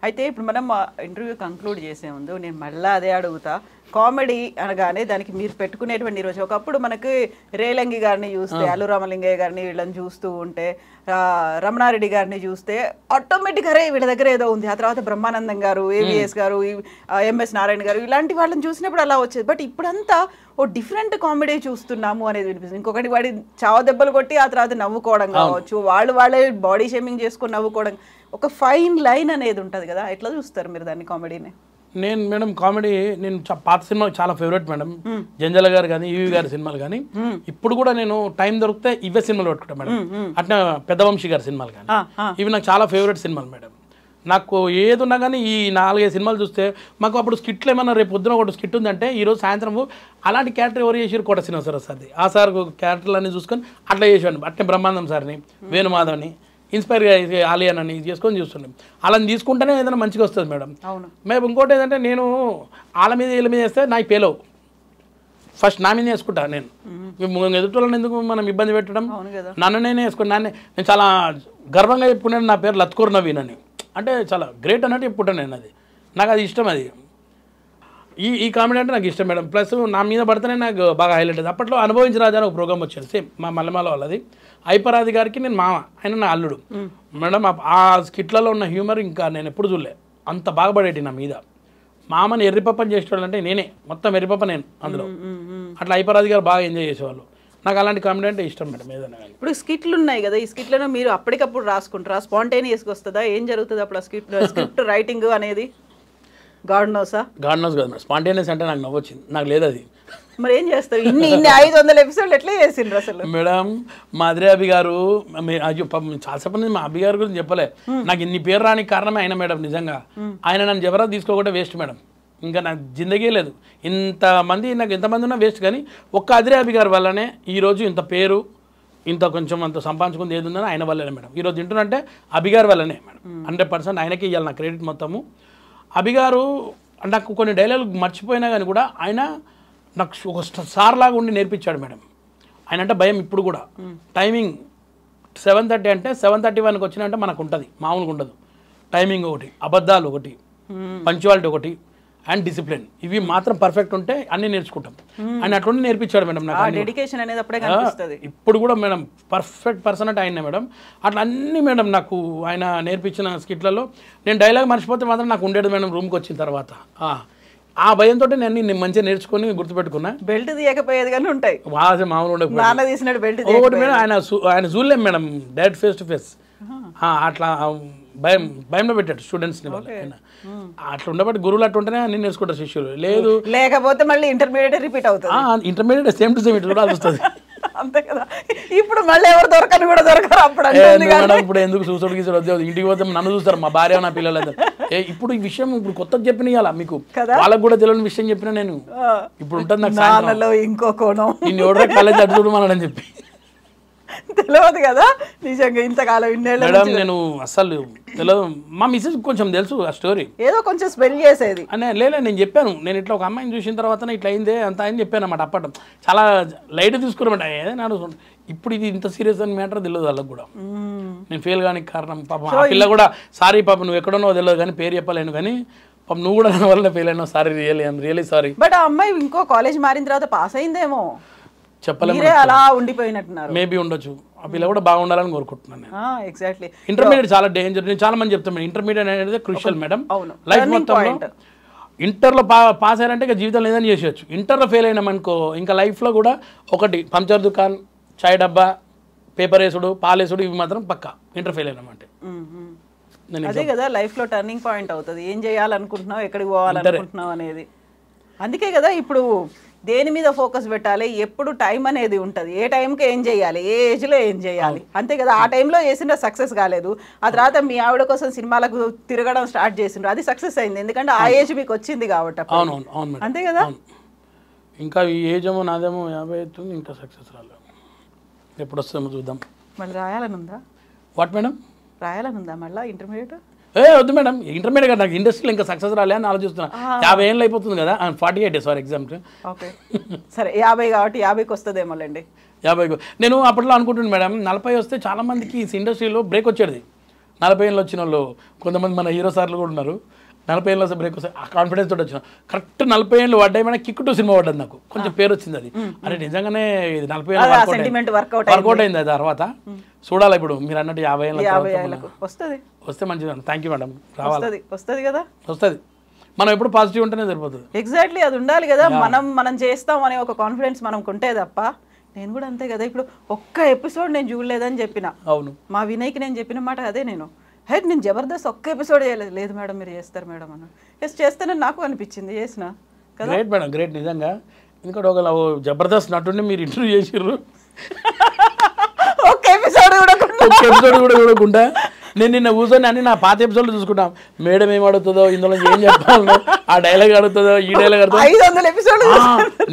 అయితే ఇప్పుడు మనం ఇంటర్వ్యూ కంక్లూడ్ చేసే ముందు నేను మళ్ళీ అదే అడుగుతా. కామెడీ అనగానే దానికి మీరు పెట్టుకునేటువంటి రోజు ఒకప్పుడు మనకి రేలంగి గారిని చూస్తే, అల్లు రామలింగయ్య గారిని వీళ్ళని చూస్తూ ఉంటే, రమణారెడ్డి గారిని చూస్తే ఆటోమేటిక్గా వీళ్ళ దగ్గర ఏదో ఉంది. ఆ తర్వాత బ్రహ్మానందం గారు, ఏవిఎస్ గారు, ఎంఎస్ నారాయణ గారు ఇలాంటి వాళ్ళని చూసినప్పుడు అలా వచ్చేది. బట్ ఇప్పుడంతా ఓ డిఫరెంట్ కామెడీ చూస్తున్నాము అనేది వినిపిస్తుంది. ఇంకొకటి వాడి చావ దెబ్బలు కొట్టి ఆ తర్వాత నవ్వుకోవడం కావచ్చు, వాళ్ళే బాడీ షేమింగ్ చేసుకొని నవ్వుకోవడం, ఒక ఫైన్ లైన్ అనేది ఉంటుంది కదా. ఎట్లా చూస్తారు మీరు దాన్ని కామెడీని? నేను మేడం కామెడీ నేను పాత సినిమాలు చాలా ఫేవరెట్ మేడం. జంజల గారు కానీ ఈవి గారి సినిమాలు కానీ ఇప్పుడు కూడా నేను టైం దొరికితే ఇవే సినిమాలు పెట్టుకుంటాను మేడం. అట్లా పెద్దవంశీ గారి సినిమాలు కానీ ఇవి నాకు చాలా ఫేవరెట్ సినిమాలు మేడం. నాకు ఏది ఉన్నా కానీ ఈ 4-5 సినిమాలు చూస్తే మాకు అప్పుడు స్కిట్లు ఏమన్నా రేపు పొద్దున ఒకటి స్కిట్ ఉందంటే ఈరోజు సాయంత్రం అలాంటి క్యారెక్టర్ ఎవరు చేసారు కోట శ్రీనివాసరావు సార్ది. ఆ సార్ క్యారెక్టర్లన్నీ చూసుకొని అట్లా చేసాను. అట్లే బ్రహ్మానందం సార్ని, వేణుమాధవ్ని ఇన్స్పైర్ ఆలియన్ అని చేసుకొని చూస్తున్నాం. అలా తీసుకుంటేనే ఏదైనా మంచిగా వస్తుంది మేడం. మేము ఇంకోటి ఏంటంటే నేను వాళ్ళ మీద వీళ్ళ మీద వేస్తే నాకు పేలవు. ఫస్ట్ నా మీద వేసుకుంటా నేను. ఎదుటి ఎందుకు మనం ఇబ్బంది పెట్టడం, నన్ను నేనే వేసుకుని నేను చాలా గర్వంగా చెప్పుకున్నాను నా పేరు లత్కూర్ నవీన్ అని. అంటే చాలా గ్రేట్ అన్నట్టు చెప్పుకుంటాను నేను. నాకు అది ఇష్టం. అది ఈ కామెడీ అంటే నాకు ఇష్టం మేడం. ప్లస్ నా మీద పడితేనే నాకు బాగా హైలైట్ అది. అప్పట్లో అనుభవించిన రాజా అని ఒక ప్రోగ్రామ్ వచ్చేది సేమ్ మా మల్లెమాల వాళ్ళది. ఐపరాది గారికి నేను మామ, ఆయన నా అల్లుడు మేడం. ఆ స్కిట్లలో ఉన్న హ్యూమర్ ఇంకా నేను ఎప్పుడు చూడలే. అంత బాగుపడేటి నా మీద. మామని ఎర్రిపప్పని చేసేవాళ్ళు అంటే నేనే, మొత్తం ఎర్రిపప్ప నేను అందులో. అట్లా ఐపరాది గారు బాగా ఎంజాయ్ చేసేవాళ్ళు. నాకు అలాంటి కామెడీ అంటే ఇష్టం మేడం. ఏదైనా ఇప్పుడు స్కిట్లు ఉన్నాయి కదా, ఈ స్కిట్లను మీరు అప్పటికప్పుడు రాసుకుంటారా, స్పాంటేనియస్గా వస్తుందా, ఏం జరుగుతుంది అప్పుడు స్క్రిప్ట్ రైటింగ్ అనేది? గాడ్ నోస్ కదా మేడం. స్పాంటేనియస్ అంటే నాకు నవ్వొచ్చింది, నాకు లేదు అది. మరి ఏం చేస్తారు? ఇన్ని 500 ఎపిసోడ్లు ఎట్లా చేసిండ్రు అసలు? మేడం మా అదిరే అభి గారు చాలాసేపు మా అభి గారి గురించి చెప్పలే. నాకు ఇన్ని పేరు రానికి కారణమే ఆయన మేడం. నిజంగా ఆయన నన్ను జబర్దస్త్ తీసుకోకుండా వేస్ట్ మేడం. ఇంకా నాకు జిందగీ లేదు. ఇంతమంది నాకు ఎంతమంది ఉన్నా వేస్ట్. కానీ ఒక్క అదిరే అభి గారి వల్లనే ఈరోజు ఇంత పేరు, ఇంత కొంచెం అంత సంపాదించుకుంది ఏది ఉందని ఆయన వల్లనే మేడం. ఈరోజు తింటున్నంటే అభి గారి వల్లనే మేడం. 100% ఆయనకే ఇవ్వాలి నా క్రెడిట్ మొత్తము. అభి గారు నాకు కొన్ని డైలాగులు మర్చిపోయినా కానీ కూడా ఆయన నాకు ఒక సార్ లాగా ఉండి నేర్పించాడు మేడం. ఆయన అంటే భయం ఇప్పుడు కూడా. టైమింగ్ 7:30 అంటే 7:31కి వచ్చినంటే మనకు ఉంటుంది, మామూలుగా ఉండదు. టైమింగ్ ఒకటి, అబద్ధాలు ఒకటి, పంక్చువాలిటీ ఒకటి అండ్ డిసిప్లిన్, ఇవి మాత్రం పర్ఫెక్ట్ ఉంటే అన్నీ నేర్చుకుంటాం. ఆయన అట్లా నేర్పించాడు మేడం నాకు. డెడికేషన్ అనేది అప్పుడే కనిపిస్తుంది. ఇప్పుడు కూడా మేడం పర్ఫెక్ట్ పర్సన్ అంటే ఆయనే మేడం. అట్లా అన్నీ మేడం నాకు ఆయన నేర్పించిన స్కిట్లలో నేను డైలాగ్ మర్చిపోతే మాత్రం నాకు ఉండేది మేడం రూమ్కి వచ్చిన తర్వాత. ఆ భయంతో నేను మంచిగా నేర్చుకొని గుర్తుపెట్టుకున్నా. బెల్ట్ తీయకపోయేది కానీ ఉంటాయి, మామూలు ఉండకపోతే తీసినట్టు బెల్ట్ మేడం. ఆయన చూడలేం madam direct face to face. అట్లా భయంలో పెట్టాడు స్టూడెంట్స్ని వాళ్ళు. అట్లా ఉండబట్టి గురువులు అట్లా ఉంటేనే అన్ని నేర్చుకుంటారు శిష్యులు. లేదు లేకపోతే మళ్ళీ ఇంటర్మీడియట్ రిపీట్ అవుతుంది. ఇంటర్మీడియట్ సేమ్ టు సేమ్ ఇటు కూడా వస్తుంది. అంతే కదా. ఇప్పుడు మళ్ళీ ఎవరు దొరకని కూడా దొరకరు. అప్పుడు ఇప్పుడు ఎందుకు చూసాడు గీసాడు వద్దు, ఇంటికి పోతే నన్ను చూస్తారు మా భార్య నా పిల్లలు. ఇప్పుడు ఈ విషయం ఇప్పుడు కొత్తగా చెప్పిన మీకు వాళ్ళకు కూడా తెలియని విషయం చెప్పిన నేను. ఇప్పుడు ఉంటుంది నాకు ఇంకో కోణం, నేను ఎవడో కాలేజ్ అటు చూడమని చెప్పి తెలియదు కదా నిజంగా ఇంతకాలం మేడం. నేను అసలు తెలియదు. మా మిస్సెస్ కొంచెం తెలుసు ఆ స్టోరీ, ఏదో కొంచెం స్పెల్ చేసేది అనే లేదు. నేను చెప్పాను, నేను ఇట్లా ఒక అమ్మాయిని చూసిన తర్వాత ఇట్లా అయిందే అంత అని చెప్పాను అన్నమాట. అప్పటి చాలా లైట్ తీసుకున్నామాట. ఏదైనా ఇప్పుడు ఇది ఇంత సీరియస్ అని మ్యాటర్ తెలియదు వాళ్ళకి కూడా. నేను ఫెయిల్ కానీ కారణం పాపం ఆ పిల్ల కూడా సారీ పాప నువ్వు ఎక్కడనో తెలియదు కానీ పేరు చెప్పలేను కానీ పాపం నువ్వు కూడా నా వల్ల ఫెయిల్ అయినావు, సారీ రియలీ సారీ. బట్ ఆ అమ్మాయి ఇంకో కాలేజ్ మారిన తర్వాత పాస్ అయిందేమో, చెప్పలేము, అలా ఉండిపోయినట్టున్నారు. మేబీ ఉండొచ్చు. ఆ పిల్ల కూడా బాగుండాలని కోరుకుంటున్నాను నేను. ఎగ్జాక్ట్లీ. ఇంటర్మీడియట్ చాలా డేంజర్. నేను చాలా మంది చెప్తాను ఇంటర్మీడియట్ అనేది క్రూషియల్ మేడం లైఫ్ మొత్తంలో. ఇంటర్లో పాస్ అయ్యారంటే ఇక జీవితంలో ఏదైనా చేసేయచ్చు. ఇంటర్లో ఫెయిల్ అయినామనుకో ఇంకా లైఫ్లో కూడా ఒకటి పంచర్ దుకాన్, చాయ్ డబ్బా, పేపర్ వేసుడు, పాలేసుడు ఇవి మాత్రం పక్కా ఇంటర్ ఫెయిల్ అయినామంటే. అదే కదా లైఫ్లో టర్నింగ్ పాయింట్ అవుతుంది. ఏం చేయాలనుకుంటున్నావు, ఎక్కడికి పోవాలనుకుంటున్నావు అనేది. అందుకే కదా ఇప్పుడు దేని మీద ఫోకస్ పెట్టాలి, ఎప్పుడు టైం అనేది ఉంటుంది, ఏ టైంకి ఏం చేయాలి, ఏ ఏజ్లో ఏం చేయాలి. అంతే కదా. ఆ టైంలో చేసిన సక్సెస్ కాలేదు, ఆ తర్వాత మీ ఆవిడ కోసం సినిమాలకు తిరగడం స్టార్ట్ చేసిండ్రు, అది సక్సెస్ అయింది. ఎందుకంటే ఆ ఏజ్ మీకు వచ్చింది కాబట్టి. అవును అంతే కదా. ఇంకా ఈ ఏజ్ ఏమో నాదేమో 50 అవుతుంది, ఇంకా సక్సెస్ రాలేదు. ఎప్పుడు వస్తామో చూద్దాం. మళ్ళీ రాయాలని ఉందా? What madam? రాయాలని ఉందా మళ్ళీ ఇంటర్మీడియట్? వద్దు మేడం, ఇంటర్మీడియట్ కదా నాకు ఇండస్ట్రీలో ఇంకా సక్సెస్ రాలే అని ఆలోచిస్తున్నా. 50 ఏళ్ళు అయిపోతుంది కదా, 48 సారీ ఎగ్జామ్కి. ఓకే సరే 50 కాబట్టి 50కి వస్తుందేమోలేండి. 50కి నేను అప్పట్లో అనుకుంటున్నాను మేడం, 40 వస్తే చాలా మందికి ఇండస్ట్రీలో బ్రేక్ వచ్చేది. 40 ఏళ్ళు వచ్చిన వాళ్ళు కొంతమంది మన హీరో సార్లు కూడా ఉన్నారు. 40 ఏళ్ళు వస్తే బ్రేక్ వస్తే ఆ కాన్ఫిడెన్స్ తోటి వచ్చిన కరెక్ట్ 40 ఏళ్ళు పడ్డాయి మేడం. కిక్ టు సినిమా పడ్డది నాకు, కొంచెం పేరు వచ్చింది. అది అరే నిజంగానే ఇది 40 ఏళ్ళు వర్కౌట్ అయింది. తర్వాత చూడాలి ఇప్పుడు మీరు అన్నట్టు 50 ఏళ్ళకి వస్తే మంచిది. Thank you madam. రావాలి, వస్తుంది కదా, వస్తుంది. మనం ఎప్పుడు పాజిటివ్ ఉంటేనే సరిపోతుంది. ఎగ్జాక్ట్లీ అది ఉండాలి కదా. మనం చేస్తాం అనే ఒక కాన్ఫిడెన్స్ మనకు ఉంటే తప్ప. నేను కూడా అంతే కదా. ఇప్పుడు ఒక్క ఎపిసోడ్ నేను చూడలేదని చెప్పిన, అవును మా వినయ్కి నేను చెప్పిన మాట అదే. నేను నేను జబర్దస్త్ ఒక్క ఎపిసోడ్ చేయలేదు. లేదు మేడం మీరు చేస్తారు మేడం అన్న. ఎస్ చేస్తానని నాకు అనిపించింది, చేసిన కదా. గ్రేట్ మేడం, గ్రేట్ నిజంగా. ఎందుకంటే ఒక జబర్దస్త్ నటుండి మీరు ఇంటర్వ్యూ చేసిర్రు, ఒక్క ఎపిసోడ్ కూడా చూడకుండా. నేను నిన్న కూర్చొని అన్ని నా పాత ఎపిసోడ్లు చూసుకుంటాం. మేడం ఏం అడుగుతుందో, ఇందులో ఏం చెప్పాలో, ఆ డైలాగ్ అడుగుతుందో, ఈ డైలాగ్ అడుగుతుందో. 500 ఎపిసోడ్లు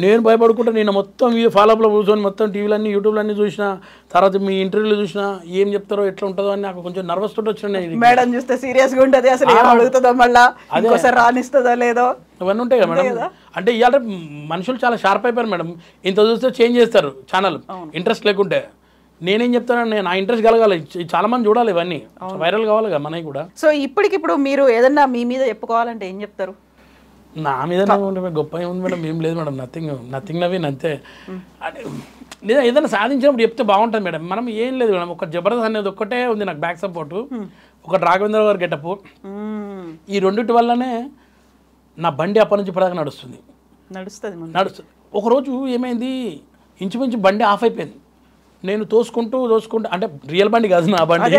నేను భయపడుకుంటా. నేను మొత్తం ఫాలోఅప్లో కూర్చొని మొత్తం టీవీలు అన్ని యూట్యూబ్లో అన్ని చూసిన తర్వాత మీ ఇంటర్వ్యూలు చూసిన ఏం చెప్తారో ఎట్లా ఉంటుందో అని నాకు కొంచెం నర్వస్ తోటి వచ్చిన. మేడం చూస్తే సీరియస్గా ఉంటుంది, అసలు ఏం అడుగుతుందో, మళ్ళీ ఇంకోసారి రానిస్తుందో లేదో, ఇవన్నీ ఉంటాయి కదా మేడం. అంటే ఇవాళ మనుషులు చాలా షార్ప్ అయిపోయారు మేడం. ఇంత చూస్తే చేంజ్ చేస్తారు ఛానల్, ఇంట్రెస్ట్ లేకుంటే. నేనేం చెప్తానండి, నా ఇంట్రెస్ట్ కలగాలి, చాలా మంది చూడాలి, ఇవన్నీ వైరల్ కావాలి కదా మనకి కూడా. సో ఇప్పటికిప్పుడు మీరు ఏదన్నా మీ మీద చెప్పుకోవాలంటే ఏం చెప్తారు? నా మీద గొప్ప ఏముంది మేడం, ఏం లేదు మేడం. నథింగ్ నవీన్ అంతే. లేదా ఏదైనా సాధించినప్పుడు చెప్తే బాగుంటుంది మేడం. మనం ఏం లేదు మేడం, ఒక జబర్దస్త్ అనేది ఒక్కటే ఉంది నాకు బ్యాక్ సపోర్టు, ఒక రాఘవేంద్ర గారు గెటప్. ఈ రెండింటి వల్లనే నా బండి అప్పటి నుంచి ఇప్పటిదాకా నడుస్తుంది. ఒకరోజు ఏమైంది, ఇంచుమించు బండి ఆఫ్ అయిపోయింది. నేను తోసుకుంటూ అంటే రియల్ బండి కాదు నా బండి,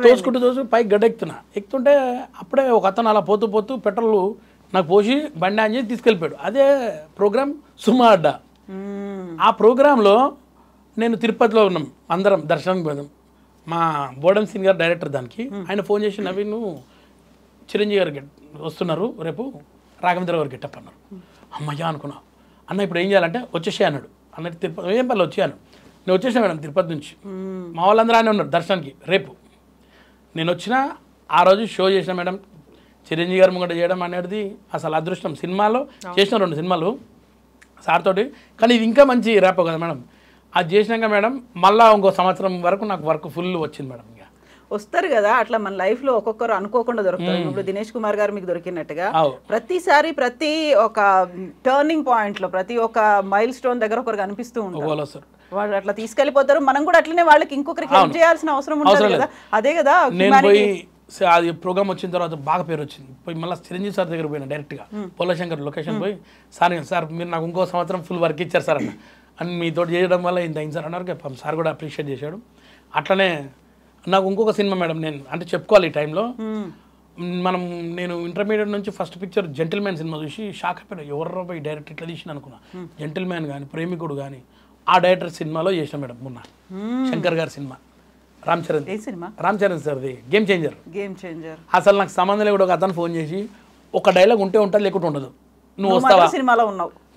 తోసుకుంటూ పైకి ఎక్కుతుంటే అప్పుడే ఒక అతను అలా పోతూ పెట్రోల్ నాకు పోసి బండి ఆన్ చేసి తీసుకెళ్ళిపోయాడు. అదే ప్రోగ్రామ్ సుమా అడ్డా. ఆ ప్రోగ్రాంలో నేను తిరుపతిలో ఉన్నాం, అందరం దర్శనానికి పోయాం. మా బోడం సీన్ గారు డైరెక్టర్ దానికి. ఆయన ఫోన్ చేసి నవీన్ చిరంజీవి గారు వస్తున్నారు రేపు, రాఘవేంద్ర గారు గెటప్ అన్నారు. అమ్మయ్యా అనుకున్నా. అన్న ఇప్పుడు ఏం చేయాలంటే వచ్చేసే అన్నాడు. అన్నట్టు తిరుపతి ఏం పర్లేదు వచ్చాను. నేను వచ్చేసాను మేడం తిరుపతి నుంచి. మా వాళ్ళందరూ ఆయన ఉన్నారు దర్శనానికి. రేపు నేను వచ్చిన ఆ రోజు షో చేసిన మేడం. చిరంజీవి గారు ముంగట చేయడం అనేది అసలు అదృష్టం. సినిమాలో చేసిన 2 సినిమాలు సార్ తోటి, కానీ ఇది ఇంకా మంచి ర్యాప్ కదా మేడం. అది చేసినాక మేడం మళ్ళీ ఇంకో సంవత్సరం వరకు నాకు వర్క్ ఫుల్ వచ్చింది మేడం. ఇక వస్తారు కదా అట్లా మన లైఫ్లో ఒక్కొక్కరు అనుకోకుండా దొరుకుతారు. ఇప్పుడు దినేష్ కుమార్ గారు మీకు దొరికినట్టుగా ప్రతిసారి ప్రతి ఒక టర్నింగ్ పాయింట్లో ప్రతి ఒక్క మైల్ స్టోన్ దగ్గర ఒకరు కనిపిస్తూ ఉంటారు. వాళ్ళు అట్లా తీసుకెళ్ళిపోతారు. మనం కూడా అట్లనే వాళ్ళకి ఇంకొకరికి హెల్ప్ చేయాల్సిన అవసరం ఉంటుంది కదా. అదే కదా అది ప్రోగ్రామ్ వచ్చిన తర్వాత బాగా పేరు వచ్చింది. పోయి మళ్ళీ చిరంజీవి సార్ దగ్గర పోయినా డైరెక్ట్గా పోలశంకర్ లొకేషన్ పోయి, సార్ మీరు నాకు ఇంకో సంవత్సరం ఫుల్ వర్క్ ఇచ్చారు సార్ అన్న, అని మీతో చేయడం వల్ల ఇంత అయింది సార్ అన్నారు. సార్ కూడా అప్రిషియేట్ చేశాడు. అట్లనే నాకు ఇంకొక సినిమా మేడం, నేను అంటే చెప్పుకోవాలి ఈ టైంలో. నేను ఇంటర్మీడియట్ నుంచి ఫస్ట్ పిక్చర్ జెంటిల్మ్యాన్ సినిమా చూసి షాక్ అయిపోయినా. ఎవరో పోయి డైరెక్ట్ ఇట్లా తీసిన అనుకున్నా. జెంటిల్మ్యాన్ కానీ ప్రేమికుడు కానీ ఆ డైరెక్టర్ సినిమాలో చేసిన మేడం. మొన్న శంకర్ గారి సినిమా రామ్ చరణ్ సార్ది గేమ్ చేంజర్. అసలు నాకు సంబంధం లేకుండా ఒక అతను ఫోన్ చేసి ఒక డైలాగ్ ఉంటే ఉంటుంది లేకుంటే ఉండదు, నువ్వు వస్తావా,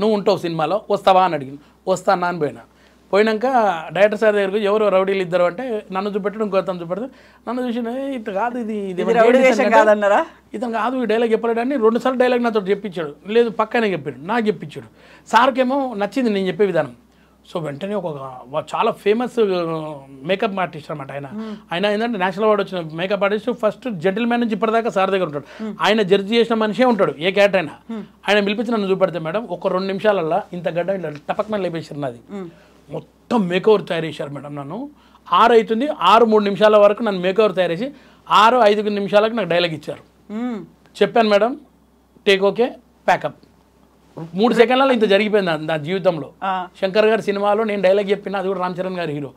నువ్వు ఉంటావు సినిమాలో వస్తావా అని అడిగింది. వస్తా అన్నా అని పోయినాక డైరెక్టర్ సార్ దగ్గరకు ఎవరు రౌడీలు ఇద్దరు అంటే నన్ను చూపెట్టడం ఇంకో అతను చూపెడితే నన్ను చూసి ఇట్లా కాదు ఇది ఇతను కాదు ఈ డైలాగ్ చెప్పలేడు అని 2 సార్లు డైలాగ్ నాతో చెప్పించాడు. లేదు పక్కనే చెప్పాడు, నాకు చెప్పించాడు. సార్కేమో నచ్చింది నేను చెప్పే విధానం. సో వెంటనే ఒక చాలా ఫేమస్ మేకప్ ఆర్టిస్ట్ అనమాట ఆయన ఏంటంటే నేషనల్ అవార్డు వచ్చిన మేకప్ ఆర్టిస్ట్. ఫస్ట్ జెంటిల్మ్యాన్ నుంచి ఇప్పటిదాకా సార్ దగ్గర ఉంటాడు. ఆయన జడ్జి చేసిన మనిషే ఉంటాడు ఏ క్యారెక్టర్ అయినా. ఆయన పిలిపించి నన్ను చూపెడితే మేడం ఒక 2 నిమిషాలల్లో ఇంత గడ్డ ఇట్లా టపక్మని లేపేసారు. నాది మొత్తం మేకవర్ తయారు చేశారు మేడం. నన్ను 6 అవుతుంది, 6-3 నిమిషాల వరకు నన్ను మేకవర్ తయారు చేసి 6-5 నిమిషాలకు నాకు డైలాగ్ ఇచ్చారు. చెప్పాను మేడం టేక్ ఓకే ప్యాకప్ 3 సెకండ్లలో ఇంత జరిగిపోయింది నా జీవితంలో. శంకర్ గారి సినిమాలో నేను డైలాగ్ చెప్పిన, అది కూడా రామ్ చరణ్ గారి హీరో.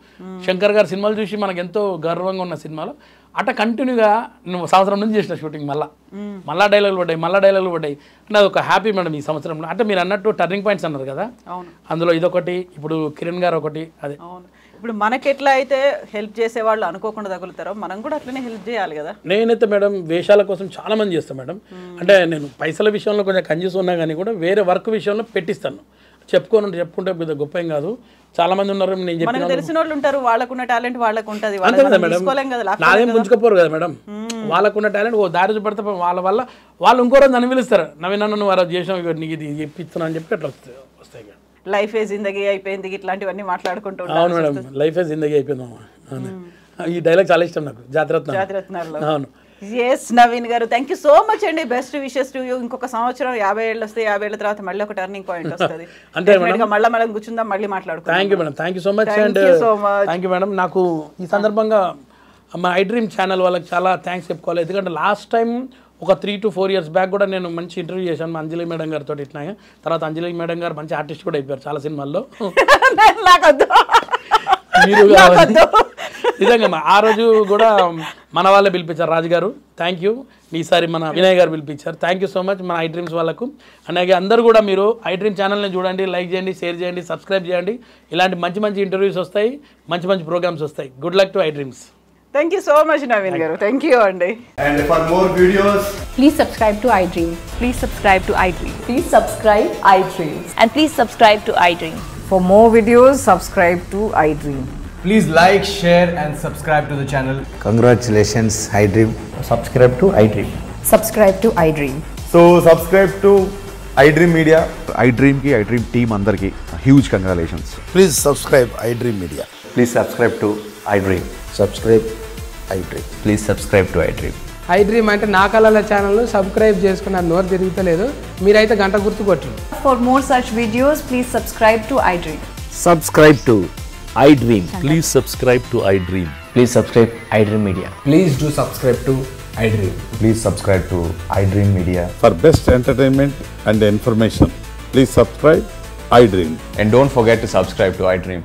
శంకర్ గారి సినిమాలు చూసి మనకు ఎంతో గర్వంగా ఉన్న సినిమాలో అట్లా కంటిన్యూగా నువ్వు సంవత్సరం నుంచి చేసిన షూటింగ్ మళ్ళా డైలాగులు పడ్డాయి. అంటే అది ఒక హ్యాపీ మేడం ఈ సంవత్సరంలో. అంటే మీరు అన్నట్టు టర్నింగ్ పాయింట్స్ అన్నారు కదా, అందులో ఇదొకటి, ఇప్పుడు కిరణ్ గారు ఒకటి. అదే ఇప్పుడు మనకి ఎట్లా అయితే హెల్ప్ చేసేవాళ్ళు అనుకోకుండా తగులుతారో మనం కూడా అట్లనే హెల్ప్ చేయాలి కదా. నేనైతే మేడం వేషాల కోసం చాలా మంది చేస్తాను మేడం. అంటే నేను పైసల విషయంలో కొంచెం కంజూస్ ఉన్నా కానీ కూడా వేరే వర్క్ విషయంలో పెట్టిస్తాను. చెప్పుకుంటే పెద్ద గొప్ప ఏం కాదు. చాలా మంది ఉన్నారు, నేను చెప్పిన తెలిసిన వాళ్ళు ఉంటారు, వాళ్ళకున్న టాలెంట్ వాళ్ళకు ఉంటుంది. అంతే కదా మేడం, నాదేం పుంజుకోపోరు కదా మేడం. వాళ్ళకున్న టాలెంట్ ఓ దారి చూపెడితే వాళ్ళ వల్ల వాళ్ళు ఇంకో రోజు నన్ను పిలుస్తారు, నవీన నువ్వు అలా చేసావు, నీకు ఇది చెప్పిస్తున్నా అని చెప్పి అట్లా వస్తాయి. లైఫ్ ఏ జిందగీ అయిపోయింది, ఇట్లాంటివన్నీ మాట్లాడుకుంటూ. అవును మేడం, లైఫ్ ఏ జిందగీ అయిపోయింది. ఈ డైలాగ్ చాలా ఇష్టం నాకు, జాతిరత్నాలు. అవును. ఎస్ నవీన్ గారు, థ్యాంక్ యూ సో మచ్ అండి. Best wishes to you. ఇంకొక సంవత్సరం 50 ఏళ్ళు వస్తే 50 ఏళ్ళ తర్వాత మళ్ళీ ఒక టర్నింగ్ పాయింట్ వస్తుంది. అంటే మళ్ళీ మనం కూర్చుందాం, మళ్ళీ మాట్లాడుకుందాం. Thank you madam, thank you so much. And thank you madam. నాకు ఈ సందర్భంగా మా ఐ డ్రీమ్ ఛానల్ వాళ్ళకి చాలా థ్యాంక్స్ చెప్పుకోవాలి. ఎందుకంటే లాస్ట్ టైం ఒక 3 to 4 years బ్యాక్ కూడా నేను మంచి ఇంటర్వ్యూ చేశాను అంజలి మేడం గారితో. ఇట్లా తర్వాత అంజలి మేడం గారు మంచి ఆర్టిస్ట్ కూడా అయిపోయారు చాలా సినిమాల్లో. నిజంగా ఆ రోజు కూడా మన వాళ్ళే పిలిపించారు, రాజు గారు థ్యాంక్ యూ. ఈసారి మన వినయ్ గారు పిలిపించారు, థ్యాంక్ యూ సో మచ్ మన ఐ డ్రీమ్స్ వాళ్ళకు. అలాగే అందరూ కూడా మీరు ఐ డ్రీమ్ ఛానల్ని చూడండి, లైక్ చేయండి, షేర్ చేయండి, సబ్స్క్రైబ్ చేయండి. ఇలాంటి మంచి ఇంటర్వ్యూస్ వస్తాయి, మంచి ప్రోగ్రామ్స్ వస్తాయి. Good luck to I dreams. Thank you so much Naveen garu. Thank you andi. And for more videos, please subscribe to iDream. Please subscribe to iDream. Please subscribe iDream. And please subscribe to iDream. For more videos, subscribe to iDream. please like, share and subscribe to the channel. Congratulations iDream. Subscribe to iDream. Subscribe to iDream. So subscribe to iDream Media. iDream ki iDream team andarki huge congratulations. Please subscribe iDream Media. Please subscribe to iDream. Subscribe iDream. Please subscribe to iDream. iDream అంటే నా కళల channel subscribe చేసుకున్న నోరు తిరుగుతలేదు, మీరైతే గంట గుర్తు కొట్టండి. For more such videos, please subscribe to iDream. Subscribe to iDream. Please subscribe to iDream. Please subscribe iDream Media. Please do subscribe to iDream. Please subscribe to iDream Media. For best entertainment and information, please subscribe iDream. And don't forget to subscribe to iDream.